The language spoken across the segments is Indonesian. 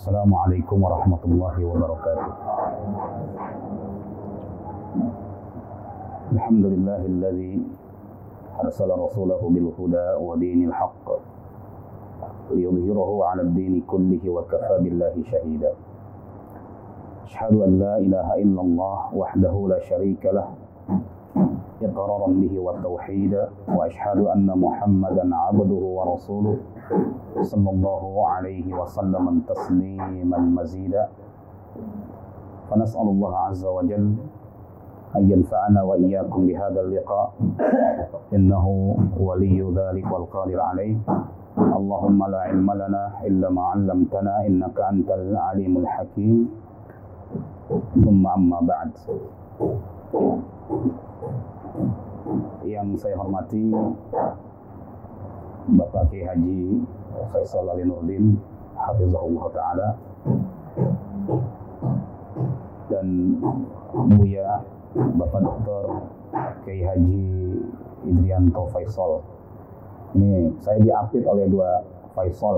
Assalamualaikum warahmatullahi wabarakatuh. Alhamdulillahilladzi arsala rasulahu bil huda wa dinil haqq liyudhhirahu 'ala ad-dini kullihi wa kafa billahi shahida. Asyhadu an la ilaha illallah wahdahu la syarika lah iqraran bihi wa tauhida wa asyhadu anna Muhammadan 'abduhu wa rasuluh sallallahu alaihi wasallam tasliman mazida. Fa nas'alullaha 'azza wa jalla an yanfa'ana wa iyyakum bihadzal liqa' innahu waliyyu dzalika wal qadir 'alaihi. Allahumma la 'ilma lana illa ma 'allamtana innaka antal 'alimul hakim. Tsumma amma ba'd. Yang saya hormati Bapak Kiai Haji Faisal Ali Nurdin hafizahullah ta'ala dan Buya Bapak Dr. Kiai Haji Idrianto Faisal. Ini saya diapit oleh dua Faisal,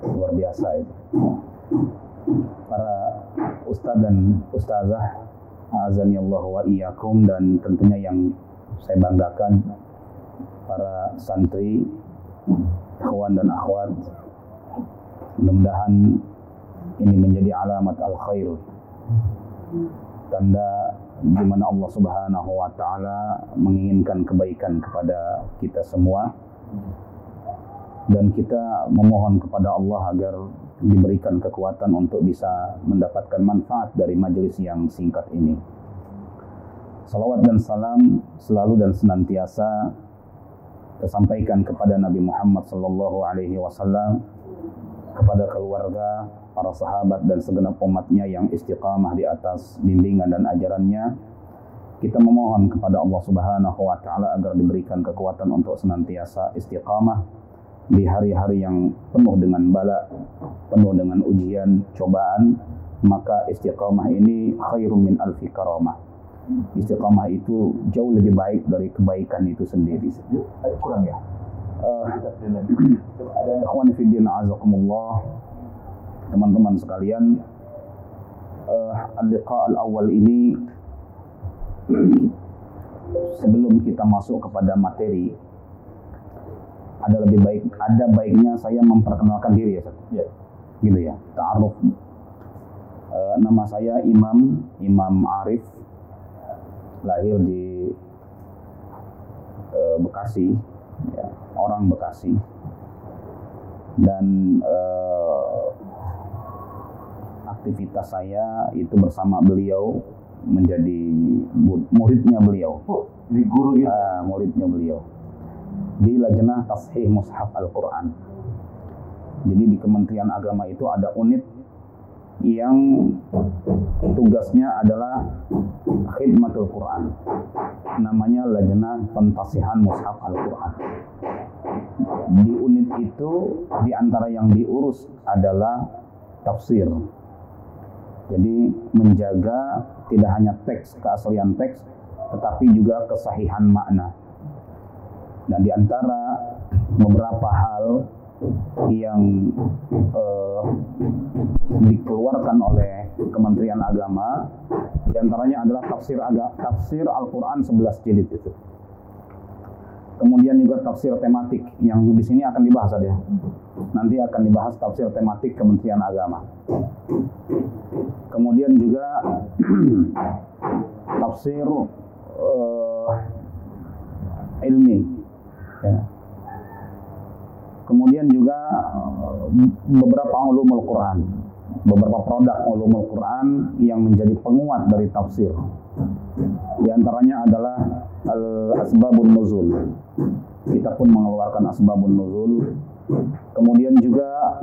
luar biasa itu. Para ustadz dan ustazah azanillahu wa iyyakum, dan tentunya yang saya banggakan para santri, ikhwan dan akhwat. Mudah-mudahan ini menjadi alamat al-khair, tanda di mana Allah Subhanahu wa taala menginginkan kebaikan kepada kita semua, dan kita memohon kepada Allah agar diberikan kekuatan untuk bisa mendapatkan manfaat dari majelis yang singkat ini. Salawat dan salam selalu dan senantiasa tersampaikan kepada Nabi Muhammad sallallahu alaihi wasallam, kepada keluarga, para sahabat dan segenap umatnya yang istiqamah di atas bimbingan dan ajarannya. Kita memohon kepada Allah Subhanahu wa taala agar diberikan kekuatan untuk senantiasa istiqamah di hari-hari yang penuh dengan bala, penuh dengan ujian, cobaan. Maka istiqamah ini khairum min alfi karamah. Istiqamah itu jauh lebih baik dari kebaikan itu sendiri. Kurang ya? Ikhwan fiddin azakumullah, teman-teman sekalian, al-liqa al-awwal ini, sebelum kita masuk kepada materi, ada baiknya saya memperkenalkan diri ya, ya. Gitu ya, ta'aruf. Nama saya Imam Arif, lahir di Bekasi, ya, orang Bekasi, dan aktivitas saya itu bersama beliau, menjadi muridnya beliau. Oh, jadi guru gitu? Muridnya beliau di Lajnah Tashih Mushaf Al-Quran. Jadi di Kementerian Agama itu ada unit yang tugasnya adalah khidmatul Quran, namanya Lajnah Pentasihan Mushaf Al-Quran. Di unit itu, di antara yang diurus adalah tafsir. Jadi menjaga tidak hanya teks, keaslian teks, tetapi juga kesahihan makna. Dan di antara beberapa hal yang dikeluarkan oleh Kementerian Agama, di antaranya adalah tafsir Al-Quran 11 jilid itu. Kemudian juga tafsir tematik yang di sini akan dibahas ya. Nanti akan dibahas tafsir tematik Kementerian Agama. Kemudian juga tafsir ilmi. Ya. Kemudian juga beberapa ulumul Quran, beberapa produk ulumul Quran yang menjadi penguat dari tafsir. Di antaranya adalah al-asbabun nuzul. Kita pun mengeluarkan asbabun nuzul. Kemudian juga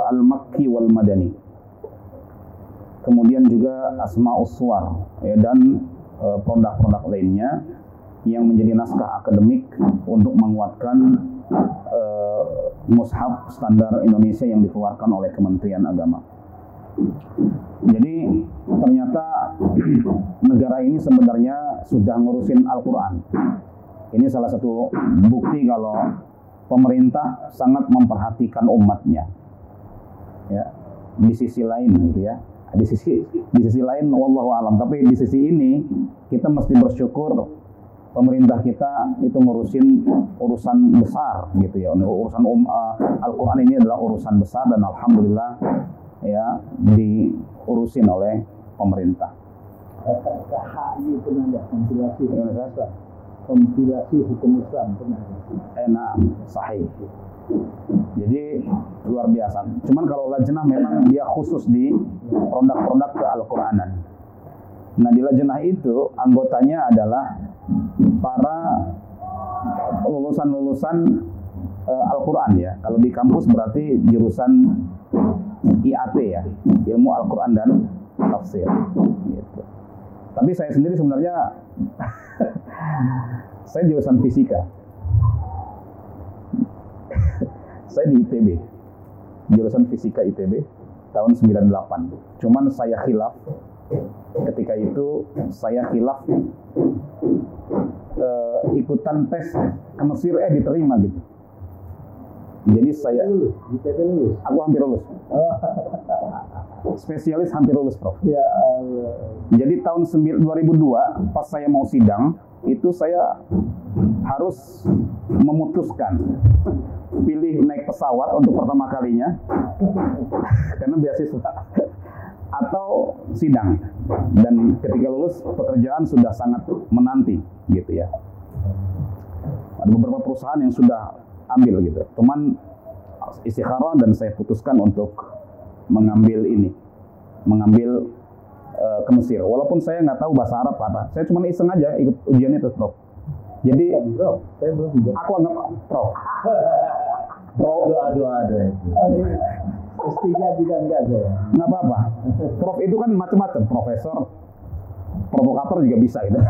al-makki wal madani. Kemudian juga asma'us suwar, ya, dan produk-produk lainnya yang menjadi naskah akademik untuk menguatkan mushaf standar Indonesia yang dikeluarkan oleh Kementerian Agama. Jadi ternyata negara ini sebenarnya sudah ngurusin Al-Quran. Ini salah satu bukti kalau pemerintah sangat memperhatikan umatnya. ya. Di sisi lain gitu ya. Di sisi lain wallahu alam, tapi di sisi ini kita mesti bersyukur pemerintah kita itu ngurusin urusan besar gitu ya. Urusan Al-Qur'an ini adalah urusan besar dan alhamdulillah ya diurusin oleh pemerintah. KHI pernah ada kompilasi hukum Islam pernah ada. Enak, sahih. Jadi luar biasa. Cuman kalau lajnah memang dia khusus di produk-produk ke-Al-Qur'anan. Nah di lajnah itu anggotanya adalah para lulusan-lulusan Al-Qur'an ya. Kalau di kampus berarti jurusan IAT ya, ilmu Al-Qur'an dan tafsir. Gitu. Tapi saya sendiri sebenarnya saya jurusan fisika. Saya di ITB, jurusan fisika ITB tahun 98. Cuman saya khilaf, ketika itu saya khilaf ikutan tes ke Mesir diterima gitu. Jadi saya, aku hampir lulus. Spesialis hampir lulus, Prof. Ya, jadi tahun 2002 pas saya mau sidang, itu saya harus memutuskan pilih naik pesawat untuk pertama kalinya karena beasiswa atau sidang, dan ketika lulus pekerjaan sudah sangat menanti gitu ya. Ada beberapa perusahaan yang sudah ambil gitu, cuman istikharah dan saya putuskan untuk mengambil ke Mesir, walaupun saya nggak tahu bahasa Arab apa. Saya cuma iseng aja ikut ujian itu, Prof. Jadi aku anggap Prof. Ada. S3 juga enggak saya. Nggak apa-apa. Prof itu kan macam-macam, profesor, provokator juga bisa gitu.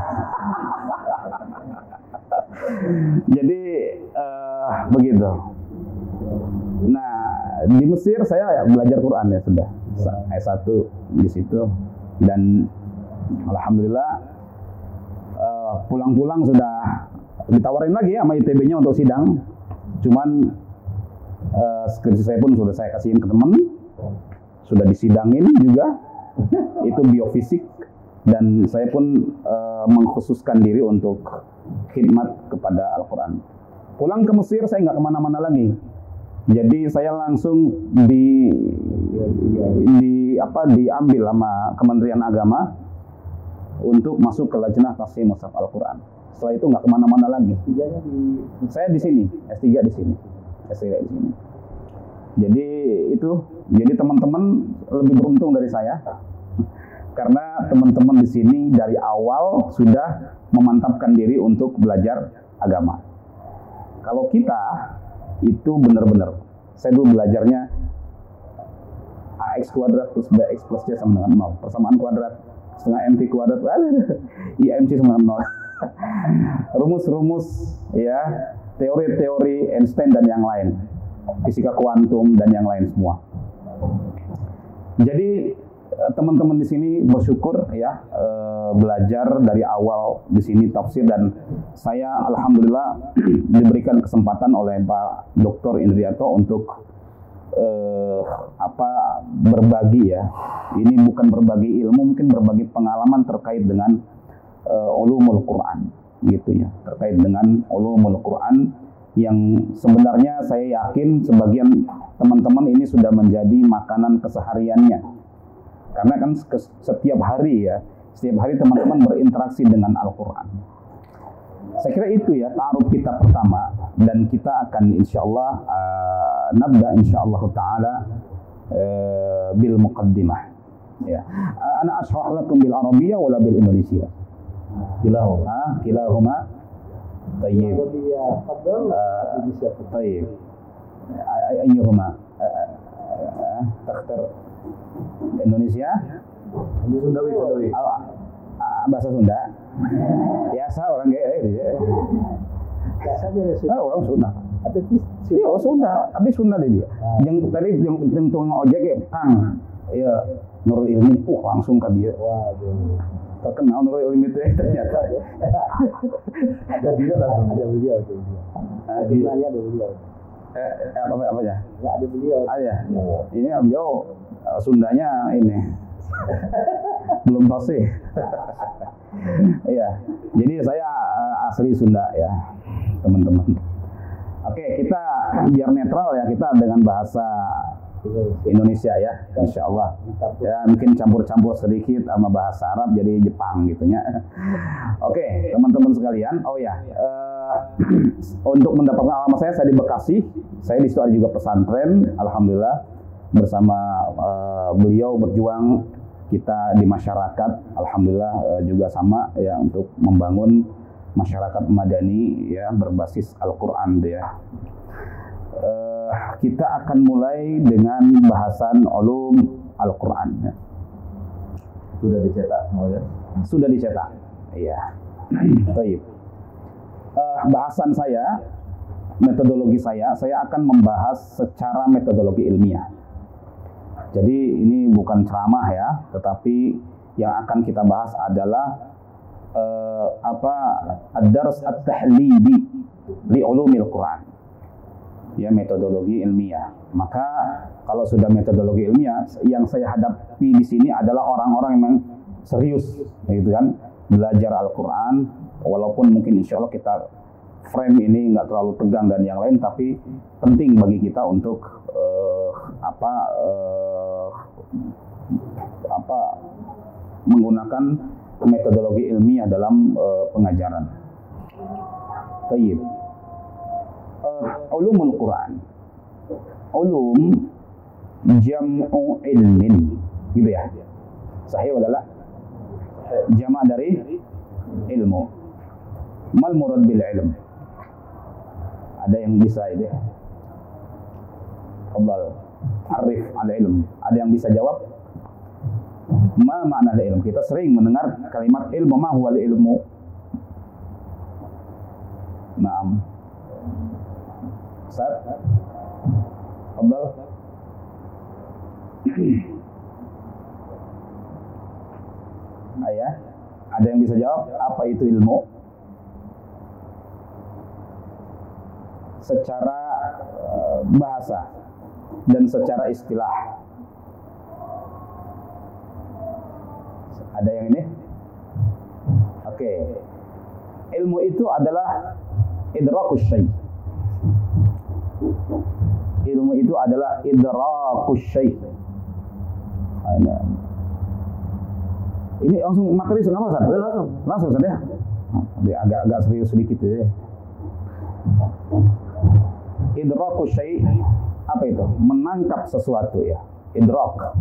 Jadi begitu. Nah di Mesir saya belajar Quran ya sudah S1 di situ. Dan alhamdulillah pulang-pulang sudah ditawarin lagi sama ITB-nya untuk sidang. Cuman skripsi saya pun sudah saya kasihin ke teman, sudah disidangin juga. Itu biofisik, dan saya pun mengkhususkan diri untuk khidmat kepada Al-Quran. Pulang ke Mesir saya nggak kemana-mana lagi. Jadi saya langsung diambil sama Kementerian Agama untuk masuk ke lajnah tafsir mushaf Al-Quran. Setelah itu nggak kemana-mana lagi. Saya di sini, S3 di sini. Jadi teman-teman lebih beruntung dari saya karena teman-teman di sini dari awal sudah memantapkan diri untuk belajar agama. Kalau kita itu benar-benar, saya dulu belajarnya AX kuadrat plus BX plus C sama dengan 0, persamaan kuadrat setengah MT kuadrat, IMC sama dengan 0. Rumus-rumus ya, teori-teori Einstein dan yang lain, fisika kuantum dan yang lain semua. Jadi teman-teman di sini bersyukur ya, belajar dari awal di sini tafsir, dan saya alhamdulillah diberikan kesempatan oleh Pak Dr. Indrianto untuk berbagi ya. Ini bukan berbagi ilmu, mungkin berbagi pengalaman terkait dengan ulumul Quran gitu ya, terkait dengan ulumul Quran yang sebenarnya saya yakin sebagian teman-teman ini sudah menjadi makanan kesehariannya, karena kan setiap hari teman-teman berinteraksi dengan Al-Quran. Saya kira itu ya ta'aruf kita pertama, dan kita akan insyaallah nabda insyaallah ta'ala bil muqaddimah ya. Ana ashrah lakum bil arabiyyah wala bil indonesia kilahuma tayyib tayyib ayyuhuma takhtar Indonesia Sundawi bahasa Sunda biasa orang biasa aja orang Sunda iya orang Sunda tapi Sunda dia yang tadi yang tukang ojek ya Kang ya Nurul Ilmi langsung ke dia terkenal Nurul Ilmi itu ternyata ada dia langsung ada beliau Apa ya? Nggak ada beliau. Ya. Ini beliau Sundanya ini belum fasih. Iya. Jadi saya asli Sunda ya, teman-teman. Oke, kita biar netral ya, kita dengan bahasa Indonesia ya, insya Allah. Ya mungkin campur-campur sedikit sama bahasa Arab jadi Jepang gitunya. Oke, teman-teman sekalian. Oh ya, untuk mendapatkan alamat saya di Bekasi. Saya di situ ada juga pesantren. Alhamdulillah bersama beliau berjuang kita di masyarakat. Alhamdulillah juga sama ya untuk membangun masyarakat madani ya berbasis Al-Quran ya. Kita akan mulai dengan bahasan ulum Al-Quran ya. Sudah dicetak semua ya? Sudah dicetak, iya. Baik. Bahasan saya, metodologi saya akan membahas secara metodologi ilmiah. Jadi ini bukan ceramah ya, tetapi yang akan kita bahas adalah ad-dars at-tahlili li ulumil Quran. Ya, metodologi ilmiah. Maka kalau sudah metodologi ilmiah, yang saya hadapi di sini adalah orang-orang yang serius, gitu kan, belajar Al-Quran. Walaupun mungkin insya Allah kita frame ini nggak terlalu tegang dan yang lain, tapi penting bagi kita untuk menggunakan metodologi ilmiah dalam pengajaran. Tayyib. Ulumul Quran. Ulum jam'u ilmin, gitu ya. Sahih wala la? Jama' dari ilmu. Mal murad bil ilm? Ada yang bisa itu? Fadhal. Arif al-ilm. Ada yang bisa jawab? Ma makna ilm? Kita sering mendengar kalimat ilmu, ma huwa ilmu? Naam. Ustaz? Fadhal. Ayah, ada yang bisa jawab apa itu ilmu? Secara bahasa dan secara istilah. Ada yang ini? Oke. Ilmu itu adalah idrakus syai'. Ilmu itu adalah idrakus syai'. Ini langsung materi kenapa Ustaz? Langsung Ustaz ya. Agak serius sedikit ya. Idrakus syai', apa itu? Menangkap sesuatu ya. Idrak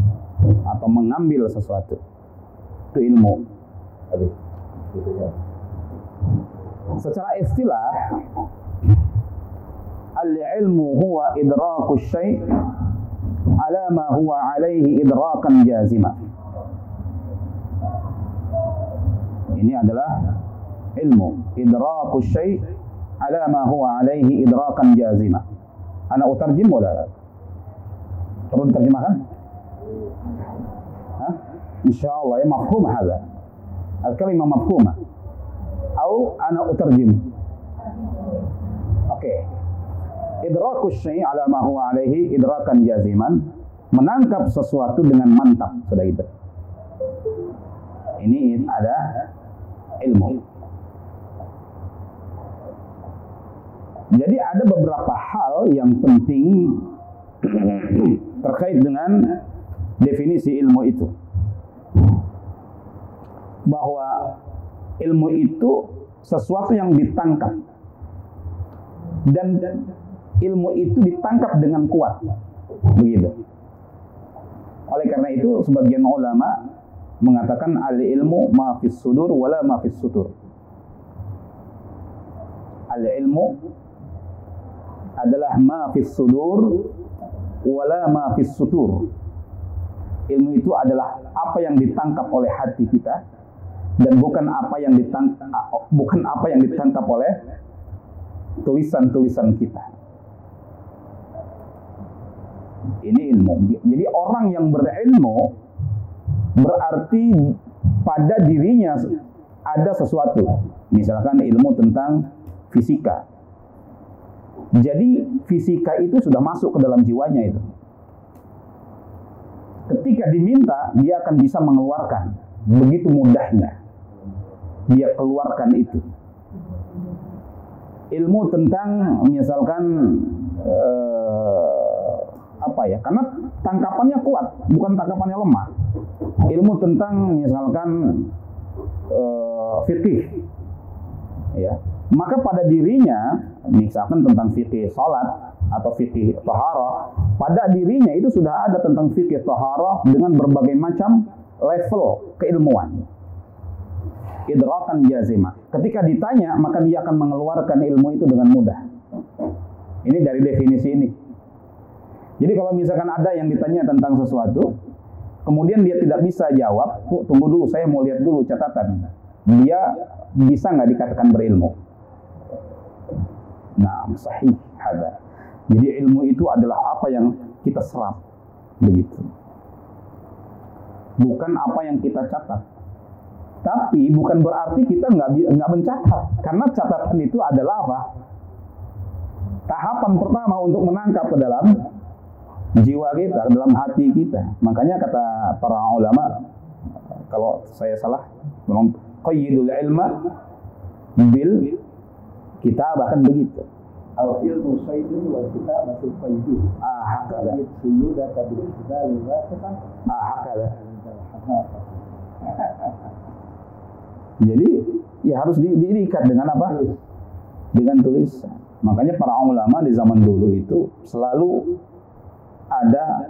atau mengambil sesuatu. Itu ilmu. Secara istilah, al-ilmu huwa idrakus syai' ala ma huwa alaihi idrakan jazima. Ini adalah ilmu, idrakus syai' ala ma huwa alaihi idrakan jazima. Ana utarjim wala? Perlu diterjemahkan? Hah? Insyaallah ya mafhum hadha. Al-kalimah mafhumah. Atau ana utarjim. Oke. Idrakus syai' ala ma huwa alaihi idrakan jaziman, menangkap sesuatu dengan mantap, sudah itu. Ini ada ilmu. Jadi ada beberapa hal yang penting terkait dengan definisi ilmu itu. Bahwa ilmu itu sesuatu yang ditangkap. Dan ilmu itu ditangkap dengan kuat. Begitu. Oleh karena itu sebagian ulama mengatakan al-ilmu ma fis sudur wala ma fis sutur. Al-ilmu adalah ma fis sudur wala ma fis sutur. Ilmu itu adalah apa yang ditangkap oleh hati kita dan bukan apa yang ditangkap oleh tulisan-tulisan kita. Ini ilmu. Jadi orang yang berilmu berarti pada dirinya ada sesuatu. Misalkan ilmu tentang fisika. Jadi fisika itu sudah masuk ke dalam jiwanya itu. Ketika diminta, dia akan bisa mengeluarkan. Begitu mudahnya dia keluarkan itu. Ilmu tentang misalkan apa ya? Karena tangkapannya kuat, bukan tangkapannya lemah. Ilmu tentang misalkan fikih, ya. Maka pada dirinya, misalkan tentang fikih salat atau fikih taharah, pada dirinya itu sudah ada tentang fikih taharah dengan berbagai macam level keilmuan. Idrakan jazimah. Ketika ditanya, maka dia akan mengeluarkan ilmu itu dengan mudah. Ini dari definisi ini. Jadi kalau misalkan ada yang ditanya tentang sesuatu, kemudian dia tidak bisa jawab, tunggu dulu, saya mau lihat dulu catatan. Dia bisa nggak dikatakan berilmu? Nah, sahih hada. Jadi ilmu itu adalah apa yang kita serap, begitu. Bukan apa yang kita catat. Tapi bukan berarti kita nggak mencatat, karena catatan itu adalah apa? Tahapan pertama untuk menangkap ke dalam jiwa kita, dalam hati kita. Makanya kata para ulama, kalau saya salah, qayyidul ilma bil kitab, bahkan begitu. Al ilmu sayyidun wal kitabatul qayyidun. Hakala. Suyuda bil kitab wasiqan. Hakala. Jadi ya harus diikat dengan apa? Dengan tulisan. Makanya para ulama di zaman dulu itu selalu ada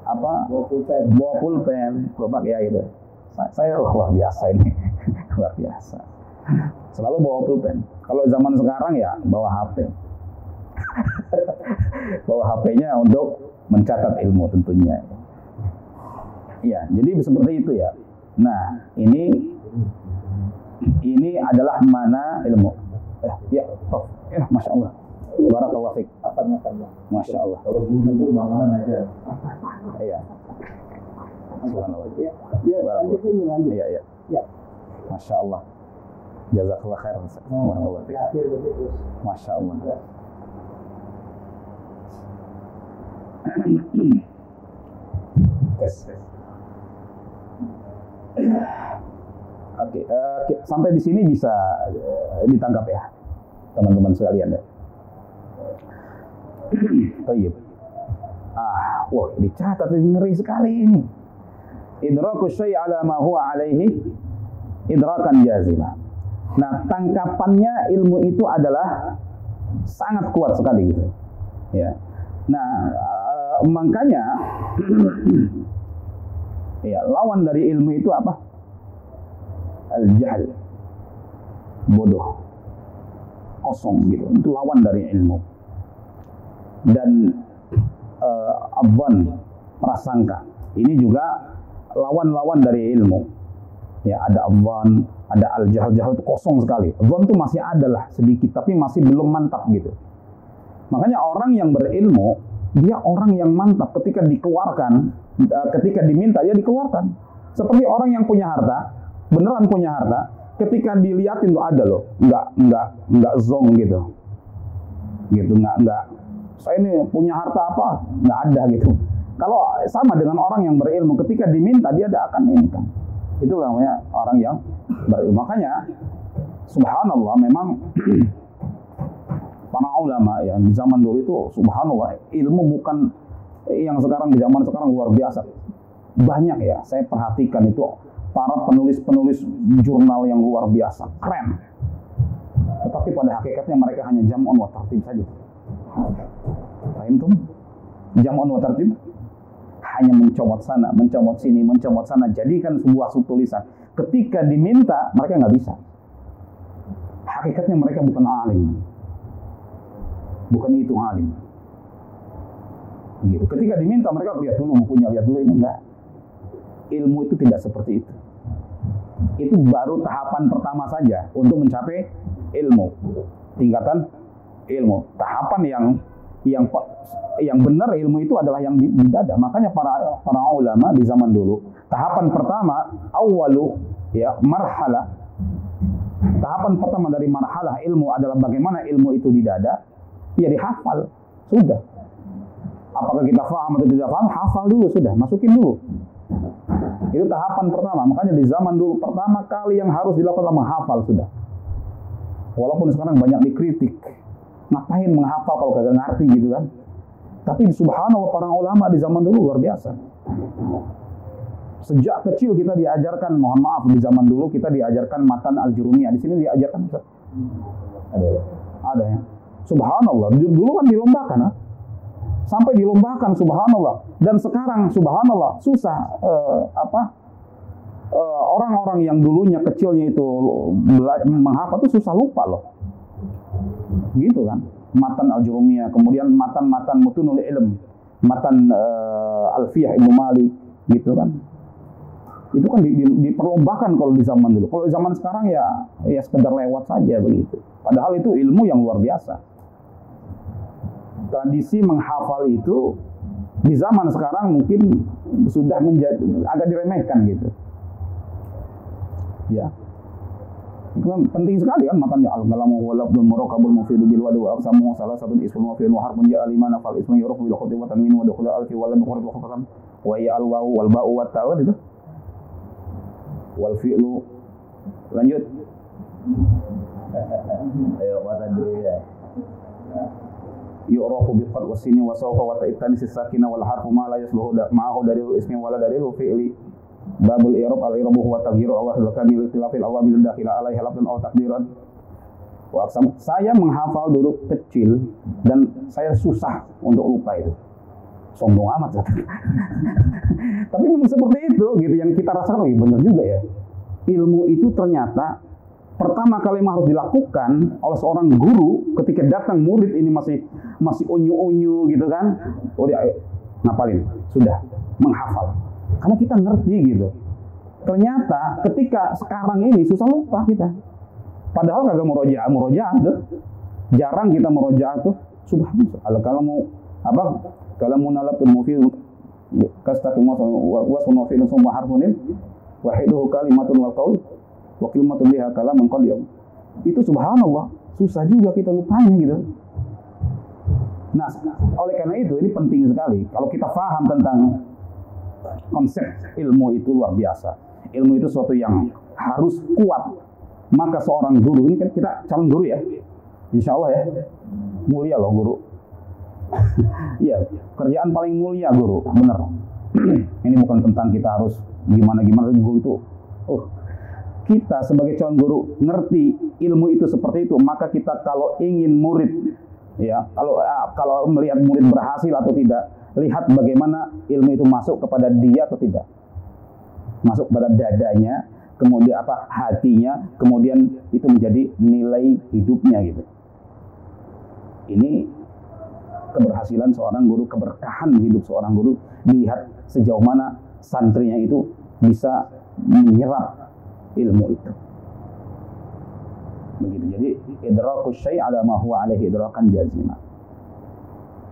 apa? Bawa pulpen, ya itu. Saya luar biasa ini, luar biasa. Selalu bawa pulpen. Kalau zaman sekarang ya bawa HP. Bawa HP-nya untuk mencatat ilmu tentunya. Iya, jadi seperti itu ya. Nah, ini adalah mana ilmu. Ya, Prof. Ya, Masya Allah. Barakallahu fiik. Apanya kan? Masya Allah. Kalau guru bangunan aja. Iya. Subhanallah. Ya, lanjut. Iya. Ya. Masya Allah. Jazakallah khair. Barakallahu fiik. Akhir begitu. Masya Allah. Tes. Oke, sampai di sini bisa ditangkap ya, teman-teman sekalian ya. Baik. Wah, dicatat ngeri sekali ini. Idraku syai' ala ma huwa alaihi idrakan jazima. Nah, tangkapannya ilmu itu adalah sangat kuat sekali gitu. Ya. Nah, makanya ya, lawan dari ilmu itu apa? Al-jahl. Bodoh. Kosong gitu. Itu lawan dari ilmu. Dan adhan, prasangka. Ini juga lawan-lawan dari ilmu. Ya, ada adhan, ada al-jahl. Jahl itu kosong sekali. Adhan itu masih ada lah sedikit, tapi masih belum mantap gitu. Makanya orang yang berilmu, dia orang yang mantap ketika dikeluarkan, ketika diminta dia dikeluarkan. Seperti orang yang punya harta, beneran punya harta, ketika dilihatin tuh ada loh, nggak zong gitu, nggak. Saya ini punya harta apa? Nggak ada gitu. Kalau sama dengan orang yang berilmu, ketika diminta dia akan ini kan. Itu namanya orang yang berilmu. Makanya, subhanallah, memang para ulama ya di zaman dulu itu subhanallah ilmu bukan yang sekarang, di zaman sekarang luar biasa. Banyak ya, saya perhatikan itu para penulis-penulis jurnal yang luar biasa, keren. Tetapi pada hakikatnya mereka hanya jam'un wa tartib saja. Paham tuh? Jam'un wa tartib hanya mencomot sana, mencomot sini, mencomot sana, jadikan sebuah tulisan. Ketika diminta, mereka nggak bisa. Hakikatnya mereka bukan alim. Bukan itu alim. Gitu. Ketika diminta mereka lihat dulu bukunya, lihat dulu ini enggak. Ilmu itu tidak seperti itu. Itu baru tahapan pertama saja untuk mencapai ilmu. Tingkatan ilmu. Tahapan yang benar ilmu itu adalah yang di dada. Makanya para ulama di zaman dulu, tahapan pertama awwalu ya marhalah. Tahapan pertama dari marhalah ilmu adalah bagaimana ilmu itu di dada. Ya dihafal, sudah. Apakah kita paham atau tidak paham, hafal dulu sudah, masukin dulu. Itu tahapan pertama. Makanya di zaman dulu pertama kali yang harus dilakukan adalah menghafal sudah. Walaupun sekarang banyak dikritik, ngapain menghafal kalau kagak ngerti gitu kan? Tapi subhanallah para ulama di zaman dulu luar biasa. Sejak kecil kita diajarkan, mohon maaf di zaman dulu kita diajarkan matan al-jurumiyah. Di sini diajarkan ada ya. Subhanallah, dulu kan dilombakan, ha? Sampai dilombakan subhanallah. Dan sekarang subhanallah susah orang-orang yang dulunya kecilnya itu menghafal itu susah lupa loh. Gitu kan. Matan al-jurumiyah, kemudian matan-matan mutunul ilm, matan alfiyah Ibnu Malik gitu kan. Itu kan diperlombakan kalau di zaman dulu. Kalau di zaman sekarang ya sekedar lewat saja begitu. Padahal itu ilmu yang luar biasa. Tradisi menghafal itu di zaman sekarang mungkin sudah menjadi agak diremehkan gitu. Ya. Itu kan penting sekali kan matanya al-kalamu wal lafdul muraqabul mufidu bil wadi wa aqsamu salah satu ismun wa fi'lun wa harfun ja'a limana fal ismu yurufu bil khutbi wa tanwin wa dukhul alfi wa lam yukhrij wa khafam wa ya al wawu wal ba'u wa ta'u itu. Wal fi'lu lanjut. Ayo mata dulu ya. Yu'rafu bi qad wasini wa sawfa wa ta'tani sakina wal harfu ma la yasluhu ma'ahu dari ismi wala dari fi'li babul i'rab al-i'rabu huwa taghyiru awal kamil ikhtilafil awamil dakhila alaihi lafzan aw taqdiran wa aqsam. Saya menghafal dulu kecil dan saya susah untuk lupa itu. Sombong amat. Tapi memang seperti itu gitu yang kita rasakan. Benar juga ya. Ilmu itu ternyata pertama kali harus dilakukan oleh seorang guru ketika datang murid ini masih unyu-unyu gitu kan. Oh dia ngapalin, sudah menghafal. Karena kita ngerti gitu. Ternyata ketika sekarang ini susah lupa kita. Padahal kagak murojaah tuh. Jarang kita murojaah tuh. Subhanallah. Kalau mau kalau munalatul mufid kastaqim wa sunafil summa harfunin wahiduhu kalimatun wal qaul wa kalimatun biha kalamun qadim. Itu subhanallah, susah juga kita lupanya gitu. Nah, oleh karena itu ini penting sekali kalau kita paham tentang konsep ilmu itu luar biasa. Ilmu itu sesuatu yang harus kuat. Maka seorang guru, ini kan kita calon guru ya. Insya Allah ya. Mulia loh guru. Iya, kerjaan paling mulia guru, bener. Ini bukan tentang kita harus gimana-gimana guru itu. Kita sebagai calon guru ngerti ilmu itu seperti itu, maka kita kalau ingin murid, ya, kalau melihat murid berhasil atau tidak, lihat bagaimana ilmu itu masuk kepada dia atau tidak. Masuk pada dadanya, kemudian hatinya, kemudian itu menjadi nilai hidupnya gitu. Ini keberhasilan seorang guru, keberkahan hidup seorang guru dilihat sejauh mana santrinya itu bisa menyerap ilmu itu. Begitu. Jadi idrakus syai' ala ma huwa alaihi idrakan jazima.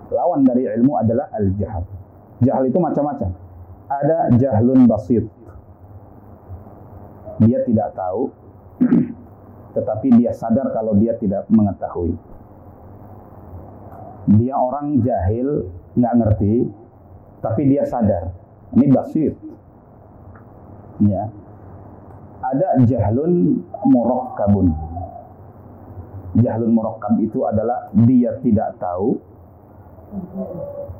Lawan dari ilmu adalah al-jahl. Jahl itu macam-macam. Ada jahlun basit. Dia tidak tahu tetapi dia sadar kalau dia tidak mengetahui. Dia orang jahil, nggak ngerti, tapi dia sadar. Ini basit. Ya. Ada jahlun murakkabun. Jahlun murakkab itu adalah dia tidak tahu,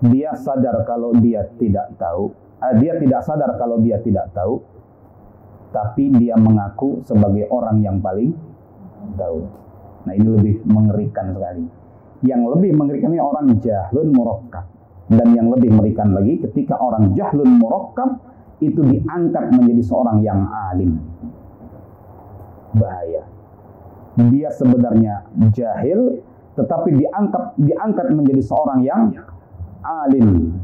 dia sadar kalau dia tidak tahu, dia tidak sadar kalau dia tidak tahu, tapi dia mengaku sebagai orang yang paling tahu. Nah ini lebih mengerikan sekali. Yang lebih mengerikan ini orang jahlun murakkab. Dan yang lebih mengerikan lagi ketika orang jahlun murakkab itu diangkat menjadi seorang yang alim. Bahaya. Dia sebenarnya jahil tetapi diangkat menjadi seorang yang alim.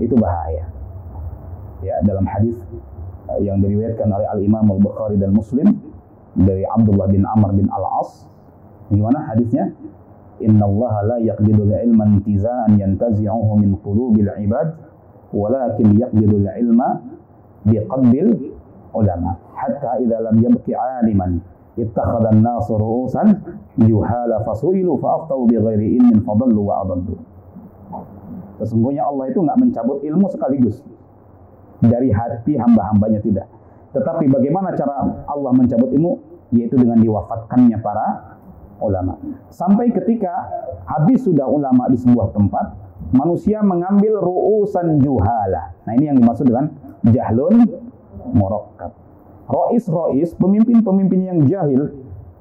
Itu bahaya. Ya, dalam hadis yang diriwayatkan oleh Al-Imam Al-Bukhari dan Muslim dari Abdullah bin Amr bin Al-As. Gimana hadisnya? Innallaha la yaqbidul ilma intiza'an yantazi'uhu min qulubil ibad walakin yaqbidul ilma biqabbil ulama hatta idza lam yabqi 'aliman ittakhadhan nasu ru'usan juhala fasu'ilu fa'aftau bighairi ilmin fadallu wa adallu. Sesungguhnya Allah itu enggak mencabut ilmu sekaligus dari hati hamba-hambanya, tidak. Tetapi bagaimana cara Allah mencabut ilmu? Yaitu dengan diwafatkannya para ulama. Sampai ketika habis sudah ulama di sebuah tempat, manusia mengambil ru'usan juhala. Nah, ini yang dimaksud dengan jahlun murakkab. Rois, pemimpin-pemimpin yang jahil,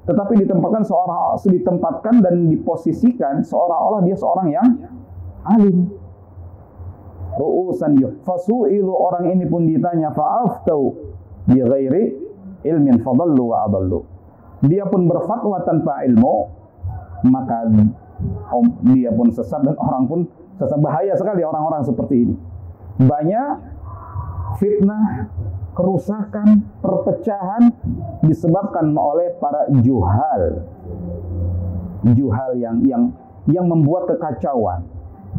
tetapi ditempatkan dan diposisikan seolah-olah dia seorang yang alim. Ru'usan juhala. Fasu'ilu, orang ini pun ditanya, fa'aftau bi ghairi ilmin fadallu wa adallu. Dia pun berfatwa tanpa ilmu, maka dia pun sesat dan orang pun sesat. Bahaya sekali orang-orang seperti ini. Banyak fitnah, kerusakan, perpecahan disebabkan oleh para juhal. Juhal yang membuat kekacauan.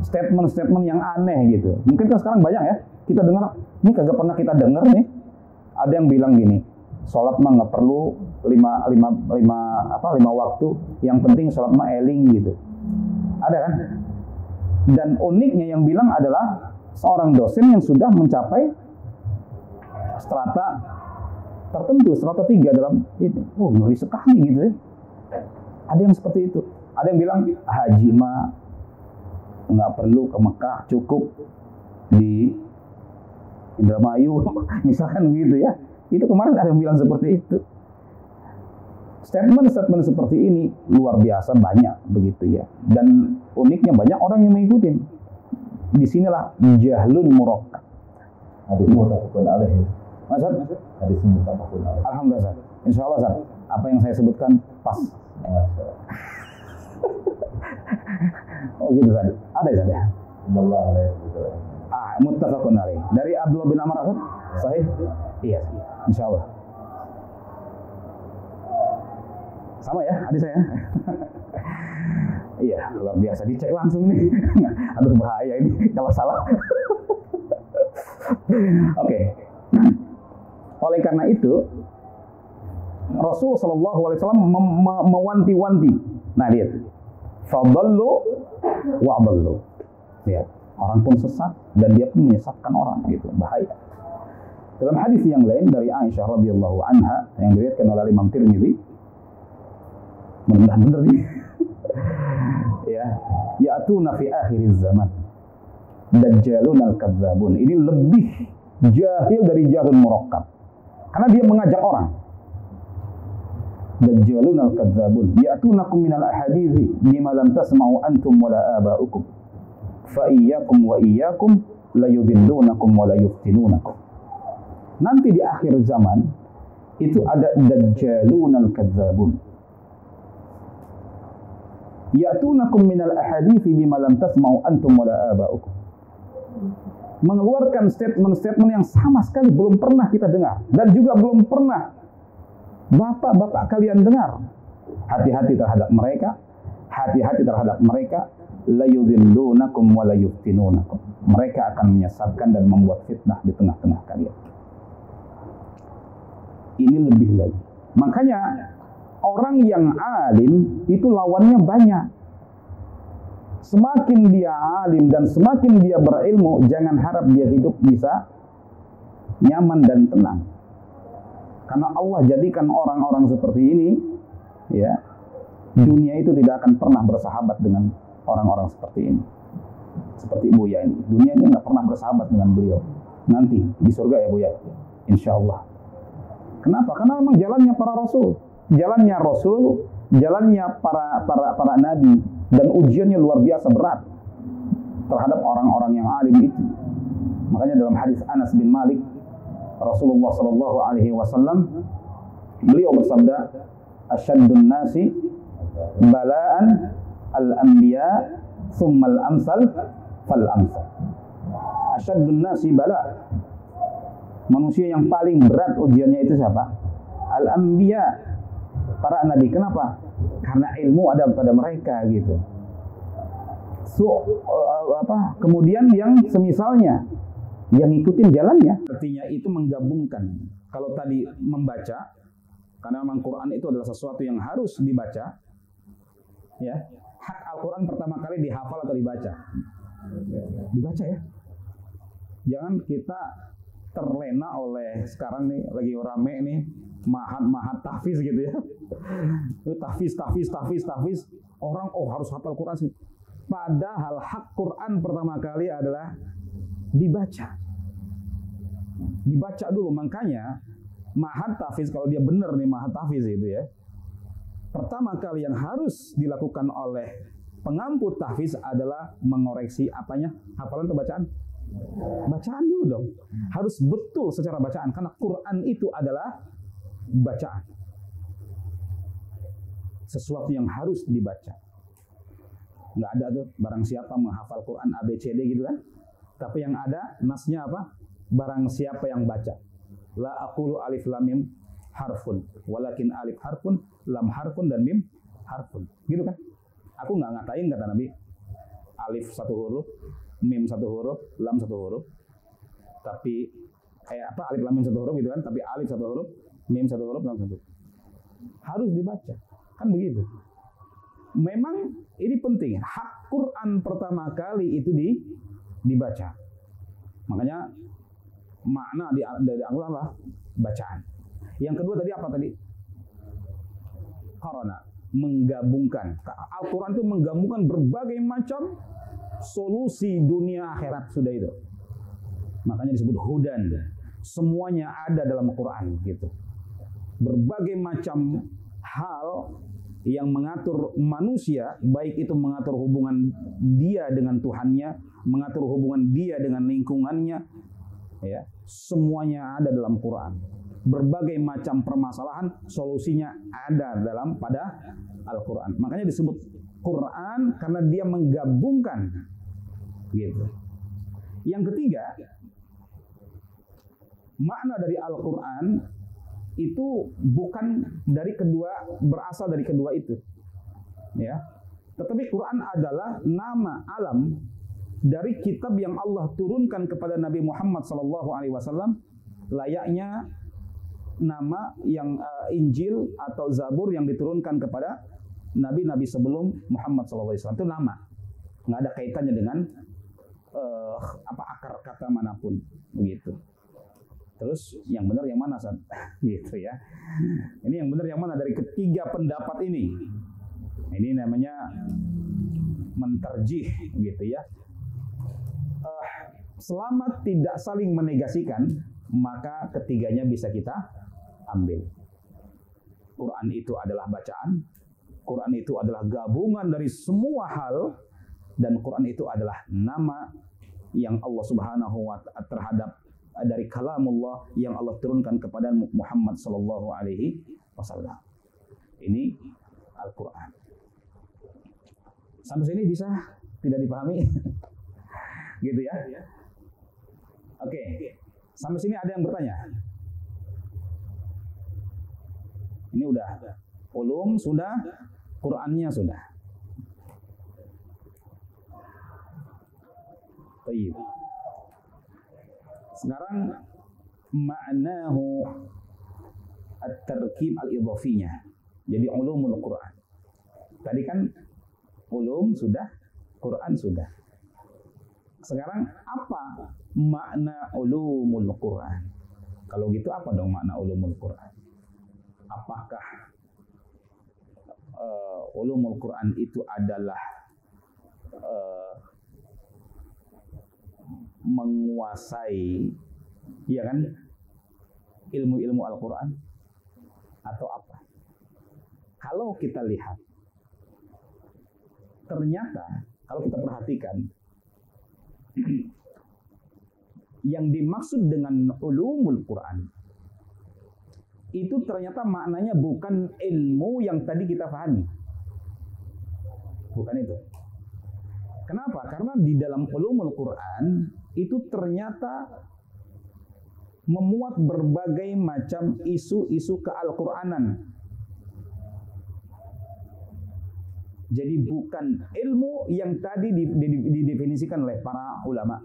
Statement-statement yang aneh gitu. Mungkin kan sekarang banyak ya, kita dengar, ini kagak pernah kita dengar nih. Ada yang bilang gini, sholat mah nggak perlu lima waktu, yang penting sholat mah eling gitu. Ada kan? Dan uniknya yang bilang adalah seorang dosen yang sudah mencapai strata tertentu, strata 3 dalam ini. Oh, ngeri sekali gitu ya. Ada yang seperti itu. Ada yang bilang haji mah nggak perlu ke Mekah, cukup di Indramayu, misalkan gitu ya. Itu kemarin ada yang bilang seperti itu. Statement-statement seperti ini luar biasa banyak begitu ya. Dan uniknya banyak orang yang mengikuti. Disinilah jahlun murakkab. Hadis muttafaqun alaih. Mas, Hadis muttafaqun alaih. alhamdulillah, Ustaz. Insyaallah, Ustaz. Apa yang saya sebutkan pas. Oh gitu, Ustaz. Ada ya, Ustaz ya? Innallaha la yaghfiru. Muttafaqun alaih. Dari Abdullah bin Amr, Ustaz? Sahih? Iya, insyaallah. Sama ya hadis saya. Iya, luar biasa, dicek langsung nih. Aduh, bahaya ini kalau salah. Oke. Oleh karena itu, Rasul sallallahu alaihi wasallam mewanti-wanti. Nah, lihat. Fadallu wa adallu. Lihat, orang pun sesat dan dia pun menyesatkan orang, gitu. Bahaya. Dalam hadis yang lain dari Aisyah radhiyallahu anha yang diriwayatkan oleh Imam Tirmidzi, mudah-mudahan benar nih. Ya, ya'tuna fi akhiriz zaman dajjalun al-kadzabun. Ini lebih jahil dari jahlun murakkab. Karena dia mengajak orang. Dajjalun al-kadzabun ya'tunakum minal ahadithi bima lam tasma'u antum wala aba'ukum. Fa iyyakum wa iyyakum la yudillunakum wa la yuftinunakum. Nanti di akhir zaman itu ada dajjalun al-kadzabun. Ya'tunakum minal ahadithi bima lam tasma'u antum wala aba'ukum. Mengeluarkan statement-statement yang sama sekali belum pernah kita dengar dan juga belum pernah bapak-bapak kalian dengar. Hati-hati terhadap mereka, hati-hati terhadap mereka. La yudhillunakum wa la yuftinunakum. Mereka akan menyesatkan dan membuat fitnah di tengah-tengah kalian. Ini lebih lagi. Makanya orang yang alim itu lawannya banyak. Semakin dia alim dan semakin dia berilmu, jangan harap dia hidup bisa nyaman dan tenang. Karena Allah jadikan orang-orang seperti ini, ya, dunia itu tidak akan pernah bersahabat dengan orang-orang seperti ini. Seperti Buya ini. Dunia ini nggak pernah bersahabat dengan beliau. Nanti di surga ya Buya, insya Allah. Kenapa? Karena memang jalannya para rasul, jalannya para nabi, dan ujiannya luar biasa berat terhadap orang-orang yang alim itu. Makanya dalam hadis Anas bin Malik, Rasulullah sallallahu alaihi wasallam beliau bersabda, "Asyaddun nasi bala'an al-anbiya thumma al-amsal fal-amsal." Asyaddun nasi bala'. Manusia yang paling berat ujiannya itu siapa? Al-anbiya, para nabi. Kenapa? Karena ilmu ada pada mereka gitu. Kemudian yang semisalnya yang ngikutin jalannya. Artinya itu menggabungkan. Kalau tadi membaca Karena memang Quran itu adalah sesuatu yang harus dibaca. Ya, hak Al-Quran pertama kali dihafal atau dibaca. Dibaca ya. Jangan kita terlena oleh sekarang nih lagi rame nih mahat tahfiz gitu ya. tahfiz. Orang harus hafal Quran sih. Padahal hak Quran pertama kali adalah dibaca. Dibaca dulu, makanya mahat tahfiz kalau dia benar nih mahat tahfiz itu ya. Pertama kali yang harus dilakukan oleh pengampu tahfiz adalah mengoreksi apanya? Hafalan atau bacaan? Bacaan dulu dong. Harus betul secara bacaan karena Quran itu adalah bacaan. Sesuatu yang harus dibaca. Nggak ada tuh barang siapa menghafal Quran ABCD gitu kan. Tapi yang ada nasnya apa? Barang siapa yang baca. La aqulu alif lam mim harfun, walakin alif harfun, lam harfun dan mim harfun. Gitu kan? Aku nggak ngatain kata Nabi. Alif satu huruf, mim satu huruf, lam satu huruf. Tapi alif lam mim satu huruf gitu kan? Tapi alif satu huruf, mim satu huruf, lam satu huruf. Harus dibaca. Kan begitu. Memang ini penting. Hak Quran pertama kali itu dibaca. Makanya makna dari Allah lah bacaan. Yang kedua tadi apa tadi? Qarana, menggabungkan. Al-Quran itu menggabungkan berbagai macam solusi dunia akhirat sudah itu. Makanya disebut hudan. Semuanya ada dalam Quran gitu. Berbagai macam hal yang mengatur manusia, baik itu mengatur hubungan dia dengan Tuhannya, mengatur hubungan dia dengan lingkungannya, ya, semuanya ada dalam Quran. Berbagai macam permasalahan solusinya ada pada Al-Quran. Makanya disebut Quran karena dia menggabungkan gitu. Yang ketiga, makna dari Al-Quran itu bukan berasal dari kedua itu. Ya. Tetapi Quran adalah nama alam dari kitab yang Allah turunkan kepada Nabi Muhammad SAW, layaknya nama yang Injil atau Zabur yang diturunkan kepada nabi-nabi sebelum Muhammad SAW. Itu nama, nggak ada kaitannya dengan akar kata manapun, begitu. Terus yang benar yang mana, San? Gitu ya. Ini yang benar yang mana dari ketiga pendapat ini? Ini namanya mentarjih, gitu ya. Selama tidak saling menegasikan, maka ketiganya bisa kita ambil. Quran itu adalah bacaan, Quran itu adalah gabungan dari semua hal, dan Quran itu adalah nama yang Allah Subhanahu wa ta'ala terhadap dari kalamullah yang Allah turunkan kepada Muhammad sallallahu alaihi wasallam. Ini Al-Quran. Sampai sini bisa tidak dipahami? Gitu ya. Oke. Sampai sini ada yang bertanya? Ini udah. Ulum sudah, Qur'annya sudah. Baik. Sekarang ma'nahu at-tarkib al-idhafiyah. Jadi ulumul Qur'an. Tadi kan ulum sudah, Qur'an sudah. Sekarang apa makna ulumul Qur'an? Kalau gitu apa dong makna ulumul Qur'an? Apakah ulumul Qur'an itu adalah menguasai, ya kan, ilmu-ilmu Al-Quran atau apa? Kalau kita lihat, ternyata kalau kita perhatikan, yang dimaksud dengan ulumul Quran itu ternyata maknanya bukan ilmu yang tadi kita pahami. Bukan itu. Kenapa? Karena di dalam ulumul Quran itu ternyata memuat berbagai macam isu-isu ke-Al-Quranan. Jadi bukan ilmu yang tadi didefinisikan oleh para ulama.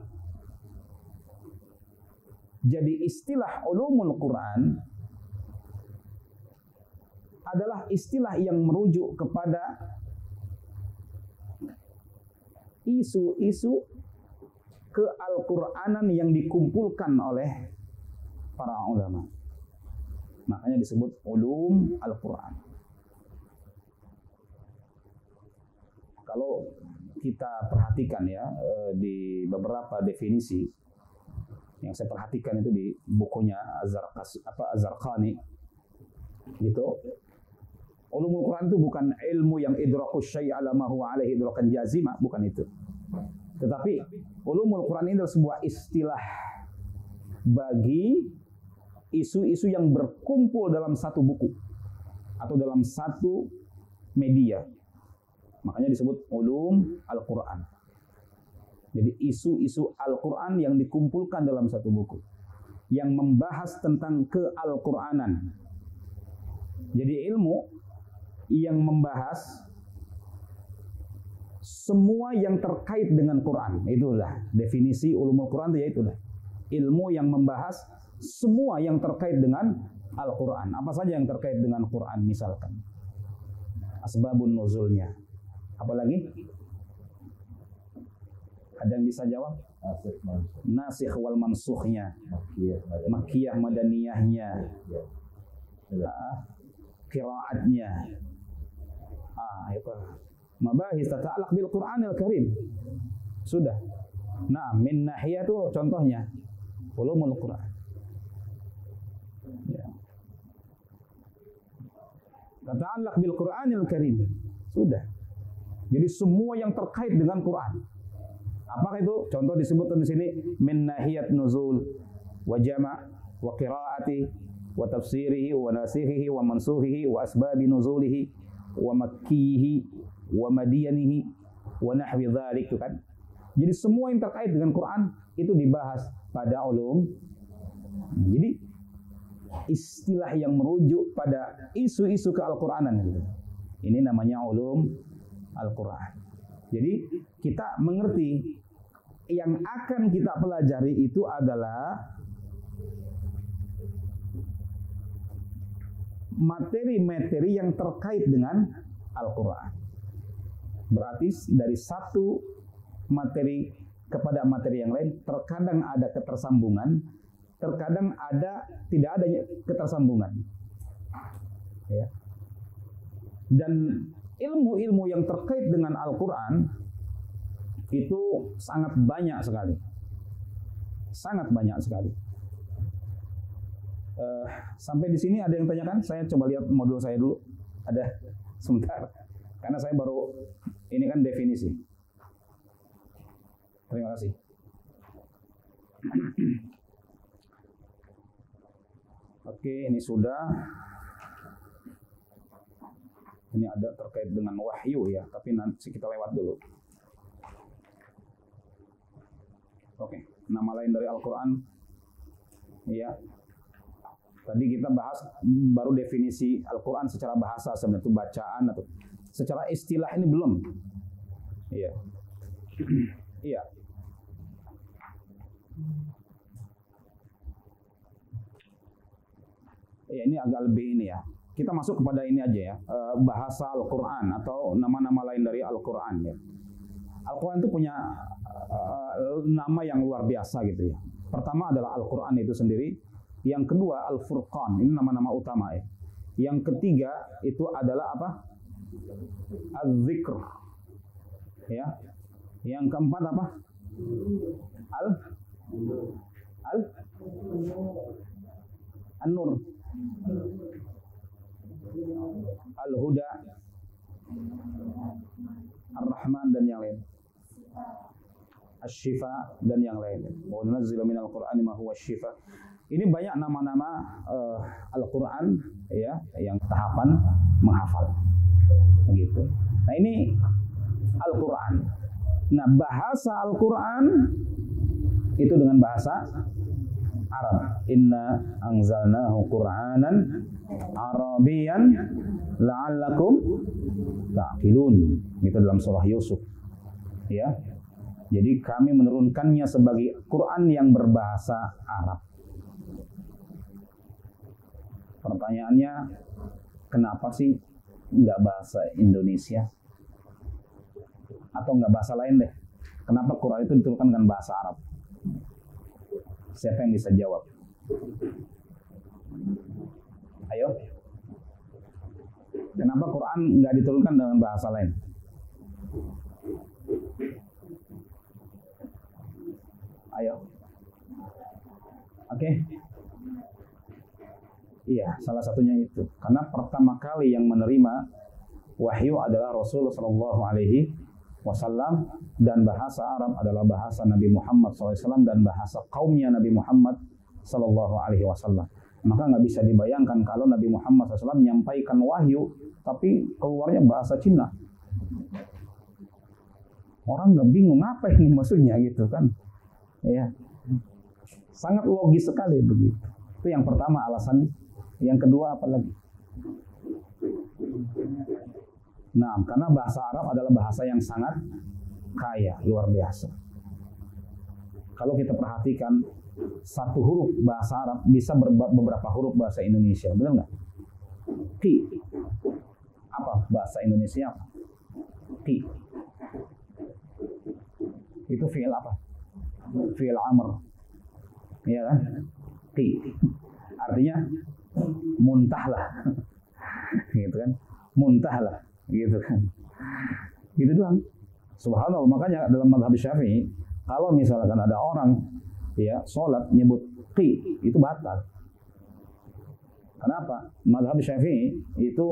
Jadi istilah ulumul Quran adalah istilah yang merujuk kepada isu-isu ke-Al-Qur'anan yang dikumpulkan oleh para ulama. Makanya disebut ulum Al-Qur'an. Kalau kita perhatikan ya di beberapa definisi yang saya perhatikan itu di bukunya Az-Zarqani gitu. Ulumul Quran itu bukan ilmu yang idrakus syai' ala ma huwa alaihi idrakan jazima, bukan itu. Tetapi ulumul Quran ini adalah sebuah istilah bagi isu-isu yang berkumpul dalam satu buku atau dalam satu media. Makanya disebut ulum Al-Quran. Jadi isu-isu Al-Quran yang dikumpulkan dalam satu buku yang membahas tentang ke-Al-Quranan. Jadi ilmu yang membahas semua yang terkait dengan Quran. Itulah definisi ulumul Quran, itulah ilmu yang membahas semua yang terkait dengan Al-Quran. Apa saja yang terkait dengan Quran, misalkan asbabun nuzulnya. Apalagi? Ada yang bisa jawab? Nasikh wal mansukhnya, Makkiyah Madaniyahnya, qiraatnya, itu mabahis tata'allaq bil Qur'anil Karim. Sudah. Nah, min nahiyah itu contohnya ulumul Quran. Ya. Tata'allaq bil Qur'anil Karim. Sudah. Jadi semua yang terkait dengan Quran. Apakah itu? Contoh disebutkan di sini min nahiyat nuzul wa jama' wa qiraati wa tafsirihi wa nasikhihi wa mansukhihi wa asbabi nuzulihi wa makkihi wa madiyanihi wa nahwi dzalik, kan. Jadi semua yang terkait dengan Quran itu dibahas pada ulum. Jadi istilah yang merujuk pada isu-isu ke-Al-Quranan gitu. Ini namanya ulum Al-Quran. Jadi kita mengerti yang akan kita pelajari itu adalah materi-materi yang terkait dengan Al-Quran. Berarti dari satu materi kepada materi yang lain terkadang ada ketersambungan, terkadang tidak ada ketersambungan. Ya. Dan ilmu-ilmu yang terkait dengan Al-Quran itu sangat banyak sekali. Sangat banyak sekali. Sampai di sini ada yang tanyakan? Saya coba lihat modul saya dulu. Ada? Sebentar. Karena saya baru, ini kan definisi. Terima kasih. Oke, ini sudah. Ini ada terkait dengan wahyu ya, tapi nanti kita lewat dulu. Oke, nama lain dari Al-Quran. Ya. Tadi kita bahas baru definisi Al-Quran secara bahasa, sebenarnya itu bacaan atau secara istilah ini belum. Iya. Iya. Ya, ini agak lebih ini ya. Kita masuk kepada ini aja ya, bahasa Al-Quran atau nama-nama lain dari Al-Quran ya. Al-Quran itu punya nama yang luar biasa gitu ya. Pertama adalah Al-Quran itu sendiri. Yang kedua Al-Furqan, ini nama-nama utama ya. Yang ketiga itu adalah apa? Al-Zikr. Ya. Yang keempat apa? An-Nur. Al-Huda, Ar-Rahman dan yang lain, Asy-Syifa dan yang lain. Wa nunazzilu minal Qur'ani ma huwa asy-syifa. Ini banyak nama-nama Al-Quran ya, yang tahapan menghafal. Begitu. Nah, ini Al-Quran. Nah, bahasa Al-Quran itu dengan bahasa Arab. Inna anzalnahu Qur'anan Arabian la'allakum ta'qilun. Itu dalam surah Yusuf. Ya. Jadi kami menurunkannya sebagai Quran yang berbahasa Arab. Pertanyaannya, kenapa sih nggak bahasa Indonesia? Atau nggak bahasa lain deh? Kenapa Quran itu diturunkan dengan bahasa Arab? Siapa yang bisa jawab? Ayo. Kenapa Quran nggak diturunkan dengan bahasa lain? Ayo. Oke. Iya, salah satunya itu. Karena pertama kali yang menerima wahyu adalah Rasulullah Shallallahu Alaihi Wasallam, dan bahasa Arab adalah bahasa Nabi Muhammad SAW dan bahasa kaumnya Nabi Muhammad Sallallahu Alaihi Wasallam. Maka nggak bisa dibayangkan kalau Nabi Muhammad SAW menyampaikan wahyu, tapi keluarnya bahasa Cina. Orang nggak bingung apa ini maksudnya gitu kan? Ya, sangat logis sekali begitu. Itu yang pertama alasan. Yang kedua apa lagi? Nah, karena bahasa Arab adalah bahasa yang sangat kaya, luar biasa. Kalau kita perhatikan, satu huruf bahasa Arab bisa beberapa huruf bahasa Indonesia, benar nggak? Ki. Apa bahasa Indonesia? Ki. Itu fi'il apa? Fi'il amr. Iya kan? Ki. Artinya muntahlah. Gitu kan? Muntahlah. Gitu kan? Gitu doang. Subhanallah, makanya dalam mazhab Syafi'i, kalau misalkan ada orang ya sholat nyebut qi, itu batal. Kenapa? Mazhab Syafi'i itu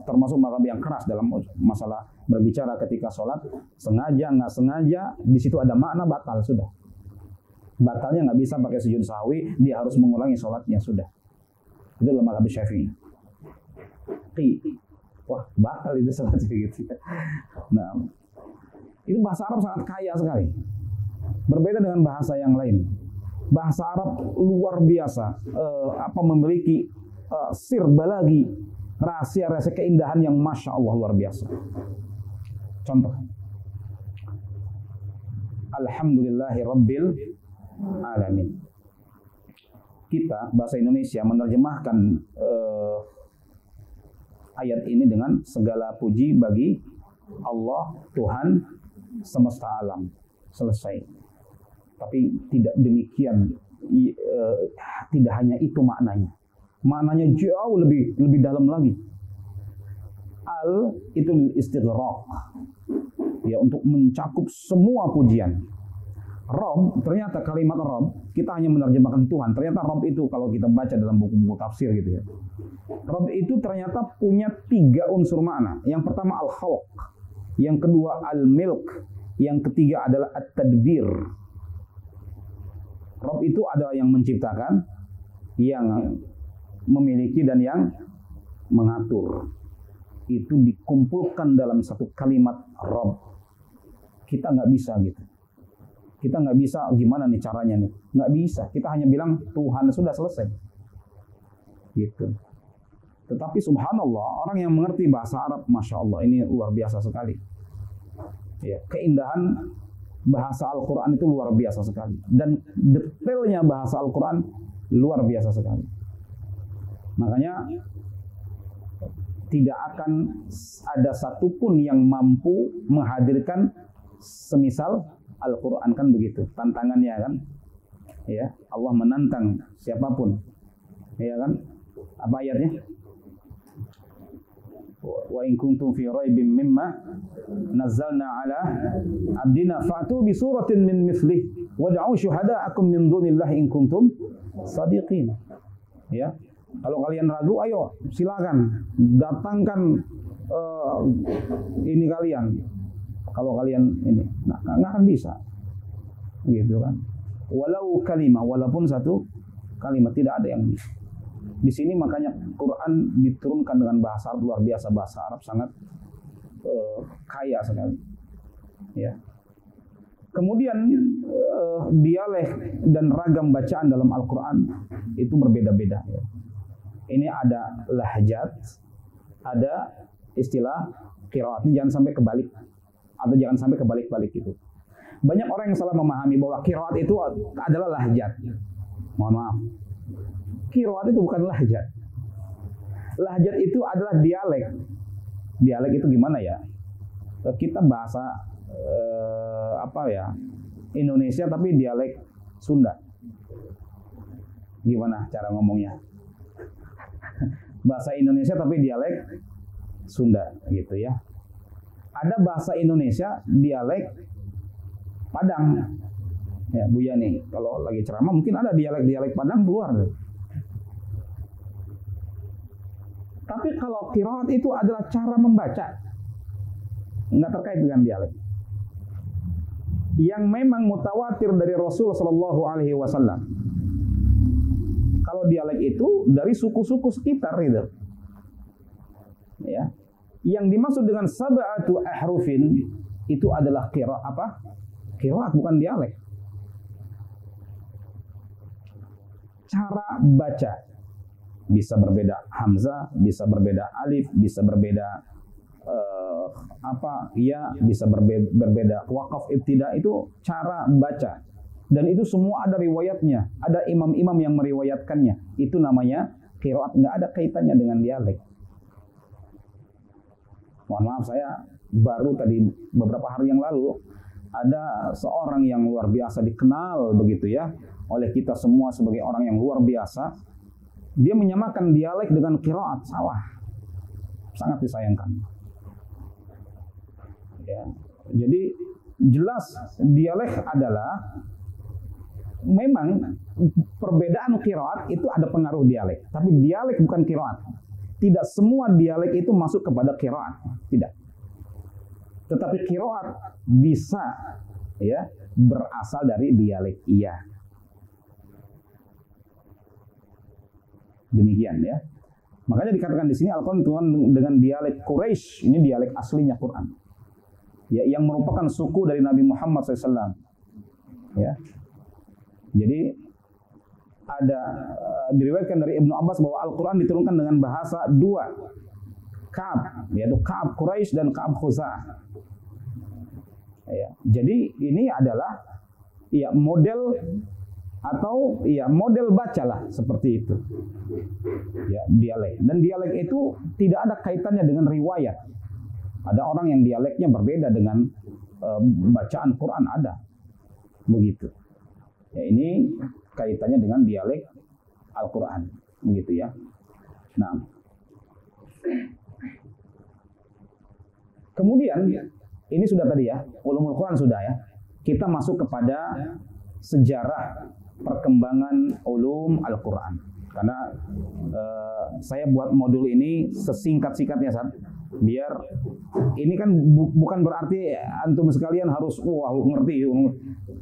termasuk mazhab yang keras dalam masalah berbicara ketika sholat. Sengaja nggak sengaja di situ ada makna, batal sudah. Batalnya nggak bisa pakai sujud sahwi, dia harus mengulangi sholatnya sudah. Itu dalam mazhab Syafi'i. Qi, wah batal itu sholat gitu. Nah, itu bahasa Arab sangat kaya sekali. Berbeda dengan bahasa yang lain. Bahasa Arab luar biasa, memiliki sir balagi, rahasia-rahasia keindahan yang masya Allah luar biasa. Contoh, Alhamdulillahi Rabbil Alamin. Kita bahasa Indonesia menerjemahkan ayat ini dengan segala puji bagi Allah Tuhan semesta alam. Selesai. Tapi tidak demikian, tidak hanya itu maknanya. Maknanya jauh lebih dalam lagi. Al itu istighraq, ya, untuk mencakup semua pujian. Rob, ternyata kalimat Rob, kita hanya menerjemahkan Tuhan. Ternyata Rob itu kalau kita baca dalam buku-buku tafsir gitu ya, Rob itu ternyata punya 3 unsur makna. Yang pertama al-khalq, yang kedua al-milk, yang ketiga adalah at-tadbir. Rob itu adalah yang menciptakan, yang memiliki, dan yang mengatur. Itu dikumpulkan dalam satu kalimat Rob. Kita nggak bisa gitu. Kita nggak bisa gimana nih caranya nih. Nggak bisa. Kita hanya bilang Tuhan, sudah selesai. Gitu. Tetapi subhanallah, orang yang mengerti bahasa Arab, masya Allah, ini luar biasa sekali. Ya, keindahan bahasa Al-Quran itu luar biasa sekali. Dan detailnya bahasa Al-Quran luar biasa sekali. Makanya tidak akan ada satupun yang mampu menghadirkan semisal Al-Quran, kan begitu tantangannya kan. Ya, Allah menantang siapapun. Ya kan? Apa ayatnya? Wa in kuntum fi raibin mimma nazzalna ala abdina fa'tu bi suratin min mithlih wad'u syuhada'akum min dunillahi in kuntum shadiqin. Ya, kalau kalian ragu, ayo silakan datangkan ini kalian. Kalau kalian ini nggak akan bisa, gitu kan? Walau kalimah, walaupun satu kalimat, tidak ada yang bisa. Di sini makanya Quran diturunkan dengan bahasa Arab luar biasa. Bahasa Arab sangat kaya sekali. Ya. Kemudian dialek dan ragam bacaan dalam Al-Quran itu berbeda-beda. Ya. Ini ada lahjat, ada istilah qiraat. Ini jangan sampai kebalik, atau jangan sampai kebalik-balik itu. Banyak orang yang salah memahami bahwa qiraat itu adalah lahjat. Mohon maaf. Qiraat itu bukan lahjat. Lahjat itu adalah dialek. Dialek itu gimana ya? Kita bahasa Indonesia tapi dialek Sunda. Gimana cara ngomongnya? Bahasa Indonesia tapi dialek Sunda gitu ya. Ada bahasa Indonesia dialek Padang. Ya, Buya nih, kalau lagi ceramah mungkin ada dialek-dialek Padang keluar. Tapi kalau qiraat itu adalah cara membaca, nggak terkait dengan dialek. Yang memang mutawatir dari Rasul Shallallahu Alaihi Wasallam. Kalau dialek itu dari suku-suku sekitar itu, ya. Yang dimaksud dengan sab'atu ahrufin itu adalah qiraat bukan dialek. Cara baca bisa berbeda hamzah, bisa berbeda alif, bisa berbeda ya, bisa berbeda waqaf ibtida, itu cara baca. Dan itu semua ada riwayatnya, ada imam-imam yang meriwayatkannya. Itu namanya qiraat, nggak ada kaitannya dengan dialek. Mohon maaf, saya baru tadi beberapa hari yang lalu ada seorang yang luar biasa dikenal begitu ya oleh kita semua sebagai orang yang luar biasa. Dia menyamakan dialek dengan qiraat, salah. Sangat disayangkan. Ya. Jadi jelas dialek adalah memang perbedaan qiraat itu ada pengaruh dialek, tapi dialek bukan qiraat. Tidak semua dialek itu masuk kepada qiraat, tidak. Tetapi qiraat bisa ya berasal dari dialek, iya. Demikian ya. Makanya dikatakan di sini Al-Quran dengan dialek Quraisy, ini dialek aslinya Quran. Ya, yang merupakan suku dari Nabi Muhammad SAW. Ya. Jadi ada diriwayatkan dari Ibnu Abbas bahwa Al-Quran diturunkan dengan bahasa dua Ka'ab, yaitu Ka'ab Quraisy dan Ka'ab Khuza'ah. Ya, jadi ini adalah ya model atau ya model bacalah seperti itu. Ya, dialek. Dan dialek itu tidak ada kaitannya dengan riwayat. Ada orang yang dialeknya berbeda dengan bacaan Quran, ada. Begitu. Ya, ini kaitannya dengan dialek Al-Quran, begitu ya. Nah, kemudian ini sudah tadi ya, ulumul Quran sudah ya. Kita masuk kepada sejarah perkembangan ulum Al-Quran. Karena saya buat modul ini sesingkat-singkatnya, Sat. Biar ini kan bukan berarti antum sekalian harus ngerti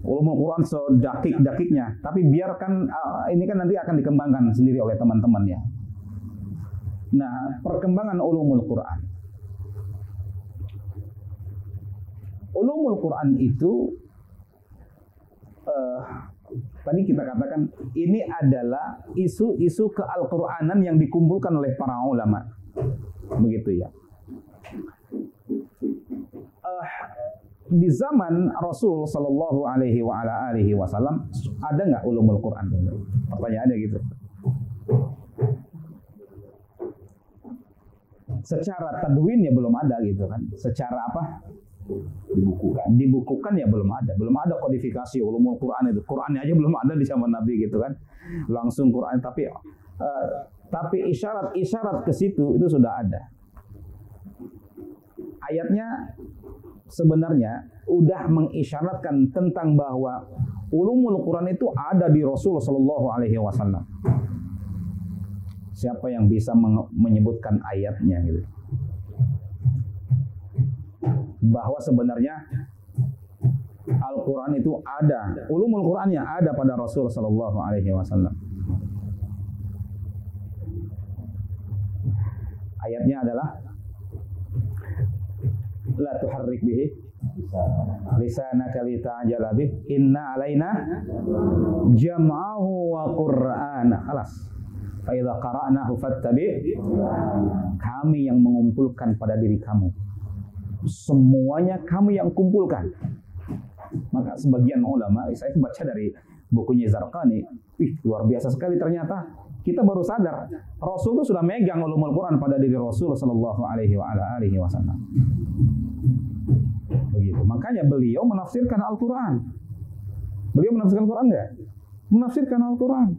ulumul Quran sedakik-dakiknya, tapi biarkan ini kan nanti akan dikembangkan sendiri oleh teman-teman ya. Nah, perkembangan ulumul Quran. Ulumul Quran itu tadi kita katakan ini adalah isu-isu ke-Al-Quranan yang dikumpulkan oleh para ulama. Begitu ya. Di zaman Rasul Sallallahu Alaihi Wasallam ada nggak ulumul Quran? Pertanyaannya gitu. Secara tadwin ya belum ada gitu kan. Secara apa? Dibukukan ya belum ada kodifikasi ulumul Quran itu. Qurannya aja belum ada di zaman Nabi gitu kan. Langsung Quran, tapi isyarat ke situ itu sudah ada. Ayatnya sebenarnya udah mengisyaratkan tentang bahwa ulumul Quran itu ada di Rasul Sallallahu Alaihi Wasallam. Siapa yang bisa menyebutkan ayatnya gitu? Bahwa sebenarnya Al-Quran itu ada, ulumul Qurannya ada pada Rasul Sallallahu Alaihi Wasallam. Ayatnya adalah la tuharrik bihi lisanaka lita'jala bih inna alaina jam'ahu wa qur'ana. Khalas. Fa idza qara'nahu fattabi'. Kami yang mengumpulkan pada diri kamu. Semuanya kami yang kumpulkan. Maka sebagian ulama, saya baca dari bukunya Zarqani, luar biasa sekali ternyata kita baru sadar Rasul itu sudah megang ulumul Quran pada diri Rasul sallallahu alaihi wasallam. Begitu. Makanya beliau menafsirkan Al-Quran. Beliau menafsirkan Al-Quran enggak? Menafsirkan Al-Quran.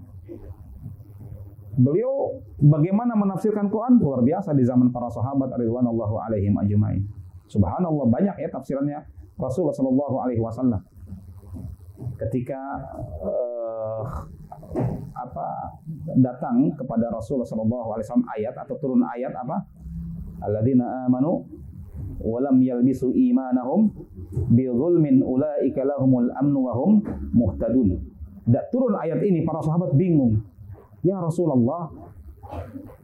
Beliau bagaimana menafsirkan Quran luar biasa di zaman para sahabat ridwanullahu alaihim ajmain. Subhanallah, banyak ya tafsirannya Rasulullah sallallahu alaihi wasallam. Ketika datang kepada Rasulullah sallallahu alaihi wasallam ayat atau turun ayat apa? Alladzina amanu wa lam yalbisu imanahum bidzulmin ulaika lahumul amnu wa hum muhtadun. Turun ayat ini para sahabat bingung. Ya Rasulullah,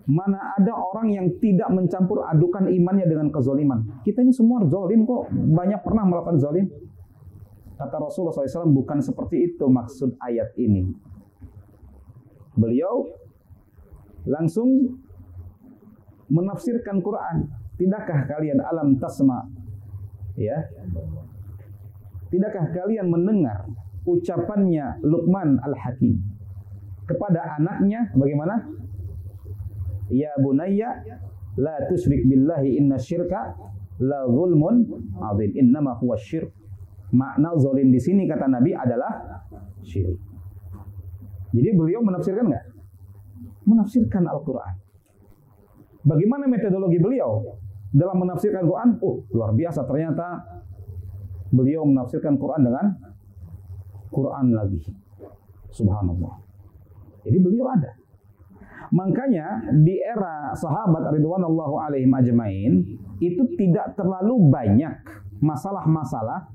mana ada orang yang tidak mencampur adukan imannya dengan kezaliman? Kita ini semua zalim kok, banyak pernah melakukan zalim. Kata Rasulullah SAW, bukan seperti itu maksud ayat ini. Beliau langsung menafsirkan Quran. Tidakkah kalian alam tasma? Ya. Tidakkah kalian mendengar ucapannya Luqman Al-Hakim kepada anaknya bagaimana? Ya bunayya la tusyrik billahi inna syirka la zulmun adzim. Innama huwa syirk. Makna zalim di sini kata Nabi adalah syirik. Jadi beliau menafsirkan enggak? Menafsirkan Al-Quran. Bagaimana metodologi beliau dalam menafsirkan Quran? Luar biasa, ternyata beliau menafsirkan Quran dengan Quran lagi. Subhanallah. Jadi beliau ada. Makanya di era sahabat ridwanullahu alaihim ajmain itu tidak terlalu banyak masalah-masalah,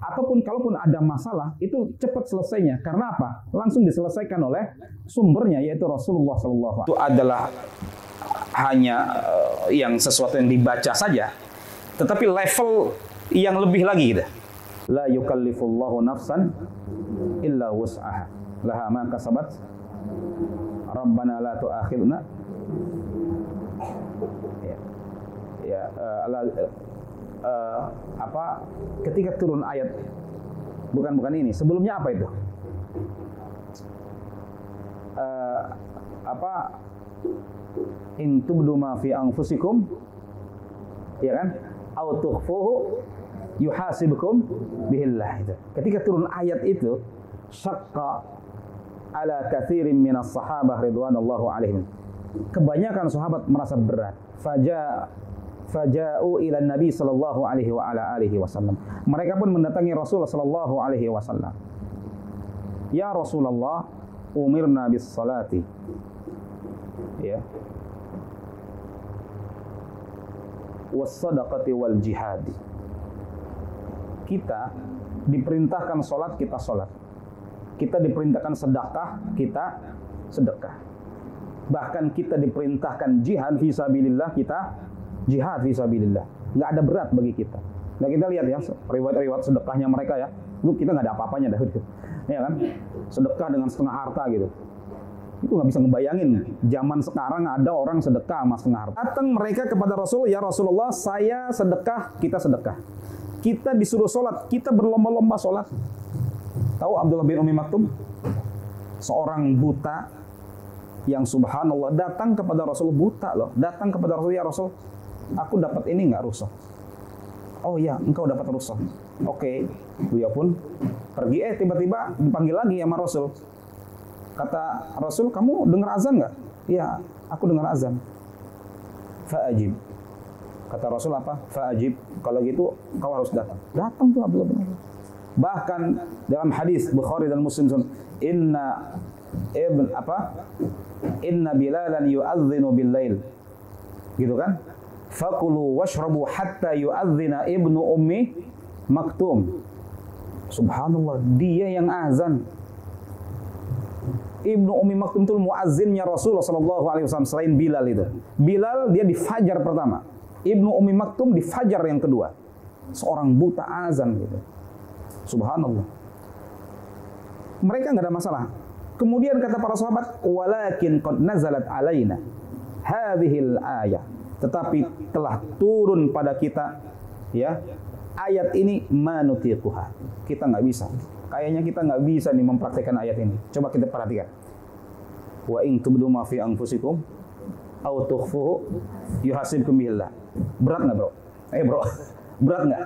ataupun kalaupun ada masalah itu cepat selesainya. Karena apa? Langsung diselesaikan oleh sumbernya, yaitu Rasulullah sallallahu alaihi wasallam. Itu adalah hanya yang sesuatu yang dibaca saja, tetapi level yang lebih lagi gitu. La yukallifullahu nafsan illa wus'aha. Laha ma kasabat. Rabbana la tu'akhidna. Ketika turun ayat bukan ini, sebelumnya apa itu? In tubdu ma fi anfusikum, ya kan? Au tukhfuhu yuhasibukum bihillah. Itu. Ketika turun ayat itu, syaqqa ala katsirin minas sahabah ridwanullahu alaihim. Kebanyakan sahabat merasa berat. Faja'u ila Nabi sallallahu alaihi wa ala alihi wasallam. Mereka pun mendatangi Rasulullah sallallahu alaihi wasallam. Ya Rasulullah, umirna bis salati. Ya. Was sadaqati wal jihad. Kita diperintahkan salat, kita salat. Kita diperintahkan sedekah, kita sedekah. Bahkan kita diperintahkan jihad fisabilillah, kita jihad fisabilillah. Nggak ada berat bagi kita. Nah kita lihat ya riwayat-riwayat sedekahnya mereka ya. Lu kita nggak ada apa-apanya dah gitu. Ya kan? Sedekah dengan setengah harta gitu. Itu nggak bisa ngebayangin. Zaman sekarang ada orang sedekah sama setengah harta. Datang mereka kepada Rasul, ya Rasulullah, saya sedekah, kita sedekah. Kita disuruh sholat, kita berlomba-lomba sholat. Tahu Abdullah bin Umi Maktum? Seorang buta yang subhanallah datang kepada Rasul, buta loh. Datang kepada Rasul, ya Rasul, aku dapat ini nggak rusak? Oh ya, engkau dapat rusak. Oke, beliau pun pergi. Tiba-tiba dipanggil lagi sama Rasul. Kata Rasul, kamu dengar azan nggak? Iya, aku dengar azan. Fa'ajib. Kata Rasul apa? Fa'ajib. Kalau gitu, kau harus datang. Datang tuh Abdullah bin Umi. Bahkan dalam hadis Bukhari dan Muslim, inna bilalan yu'adzinu bil-lail. Gitu kan? Fakulu washrabu hatta yu'adzina ibnu ummi maktum. Subhanallah, dia yang azan. Ibnu Ummi Maktum itu muazzinnya Rasulullah sallallahu alaihi wasallam selain Bilal itu. Bilal dia di fajar pertama. Ibnu Ummi Maktum di fajar yang kedua. Seorang buta azan gitu. Subhanallah. Mereka enggak ada masalah. Kemudian kata para sahabat, walakin qad nazalat alaina hadhil ayah. Tetapi telah turun pada kita ya ayat ini manutiquha. Kita enggak bisa. Kayaknya kita nggak bisa nih mempraktekkan ayat ini. Coba kita perhatikan. Wa in tubdu ma fi anfusikum aw tukhfuhu yuhasibkum billah. Berat nggak bro? Bro, berat nggak?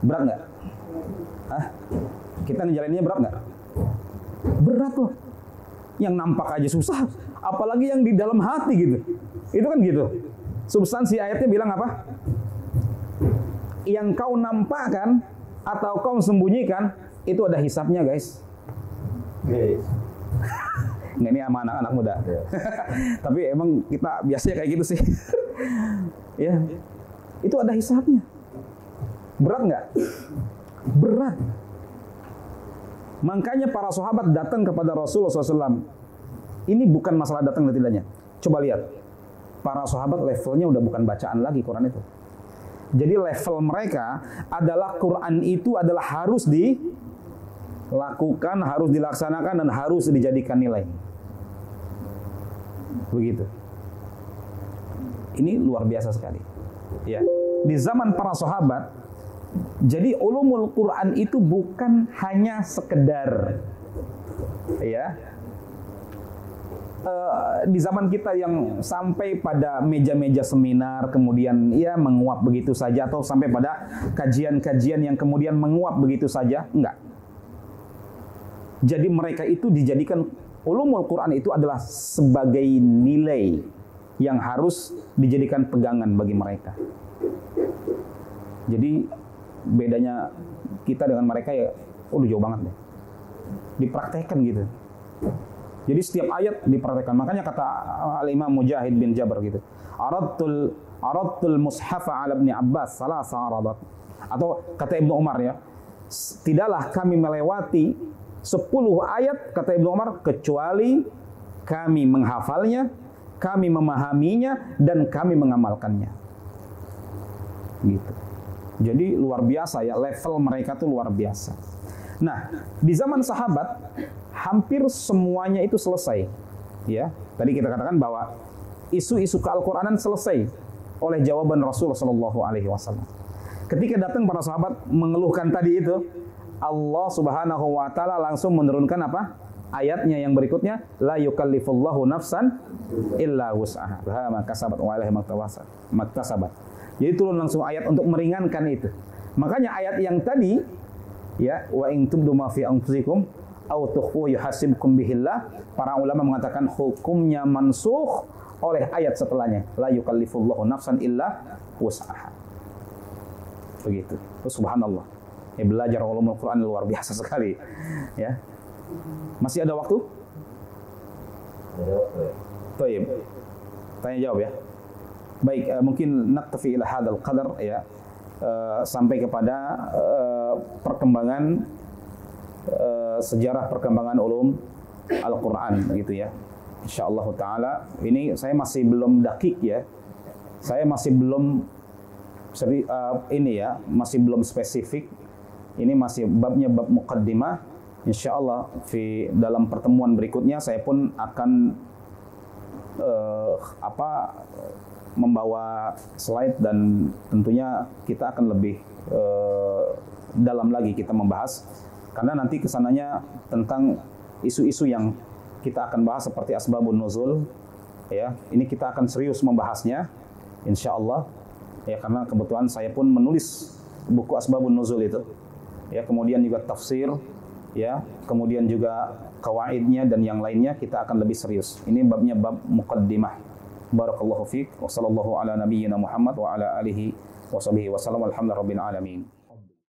Berat nggak? Hah? Kita ngejalaninnya berat nggak? Berat loh. Yang nampak aja susah, apalagi yang di dalam hati gitu. Itu kan gitu. Substansi ayatnya bilang apa? Yang kau nampakkan atau kau sembunyikan itu ada hisapnya, guys. Nggak, ini sama anak-anak muda. Tapi emang kita biasanya kayak gitu sih. Ya, itu ada hisapnya. Berat nggak? Berat. Makanya para sahabat datang kepada Rasulullah SAW. Ini bukan masalah datang dan tidaknya. Coba lihat, para sahabat levelnya udah bukan bacaan lagi Quran itu. Jadi level mereka adalah Quran itu adalah harus dilakukan, harus dilaksanakan, dan harus dijadikan nilai. Begitu. Ini luar biasa sekali. Ya, di zaman para sahabat, jadi ulumul Quran itu bukan hanya sekedar, ya, di zaman kita yang sampai pada meja-meja seminar kemudian ya menguap begitu saja, atau sampai pada kajian-kajian yang kemudian menguap begitu saja, enggak. Jadi mereka itu dijadikan ulumul Quran itu adalah sebagai nilai yang harus dijadikan pegangan bagi mereka. Jadi bedanya kita dengan mereka ya, udah jauh banget deh. Dipraktekkan gitu. Jadi setiap ayat dipraktekkan. Makanya kata Al-Imam Mujahid bin Jabr gitu. Aradtul mushafa ala Ibni Abbas salasa aradat. Atau kata Ibnu Umar ya, tidaklah kami melewati 10 ayat kata Ibnu Umar kecuali kami menghafalnya, kami memahaminya, dan kami mengamalkannya. Gitu. Jadi luar biasa ya, level mereka tuh luar biasa. Nah, di zaman sahabat hampir semuanya itu selesai. Ya, tadi kita katakan bahwa isu-isu ke-Al-Quranan selesai oleh jawaban Rasulullah SAW. Ketika datang para sahabat mengeluhkan tadi itu, Allah Subhanahu wa taala langsung menurunkan apa? Ayatnya yang berikutnya, la yukallifullahu nafsan illa wus'aha. Laha ma kasabat wa 'alaiha maktasabat. Jadi turun langsung ayat untuk meringankan itu. Makanya ayat yang tadi ya, wa in tubdu ma fi anfusikum aw tukhfu yuhasibkum bihillah, para ulama mengatakan hukumnya mansukh oleh ayat setelahnya, la yukallifullahu nafsan illa wus'aha. Begitu. Subhanallah. Ya, belajar ulumul Quran luar biasa sekali. Ya. Masih ada waktu? Baik. Tanya jawab ya. Baik, mungkin naktafi ila hadzal qadar ya, sampai kepada perkembangan sejarah perkembangan ulum Al-Qur'an gitu ya. Insyaallah taala ini saya masih belum dakik ya. Saya masih belum masih belum spesifik. Ini masih babnya bab muqaddimah. Insyaallah dalam pertemuan berikutnya saya pun akan membawa slide, dan tentunya kita akan lebih dalam lagi kita membahas, karena nanti kesananya tentang isu-isu yang kita akan bahas seperti asbabun nuzul ya, ini kita akan serius membahasnya insyaallah ya, karena kebetulan saya pun menulis buku asbabun nuzul itu ya, kemudian juga tafsir ya, kemudian juga kawaidnya dan yang lainnya kita akan lebih serius. Ini babnya bab muqaddimah. Barakallahu fiik wa sallallahu ala nabiyyina Muhammad wa ala alihi wa sahbihi wa sallam. Alhamdulillahirabbil alamin.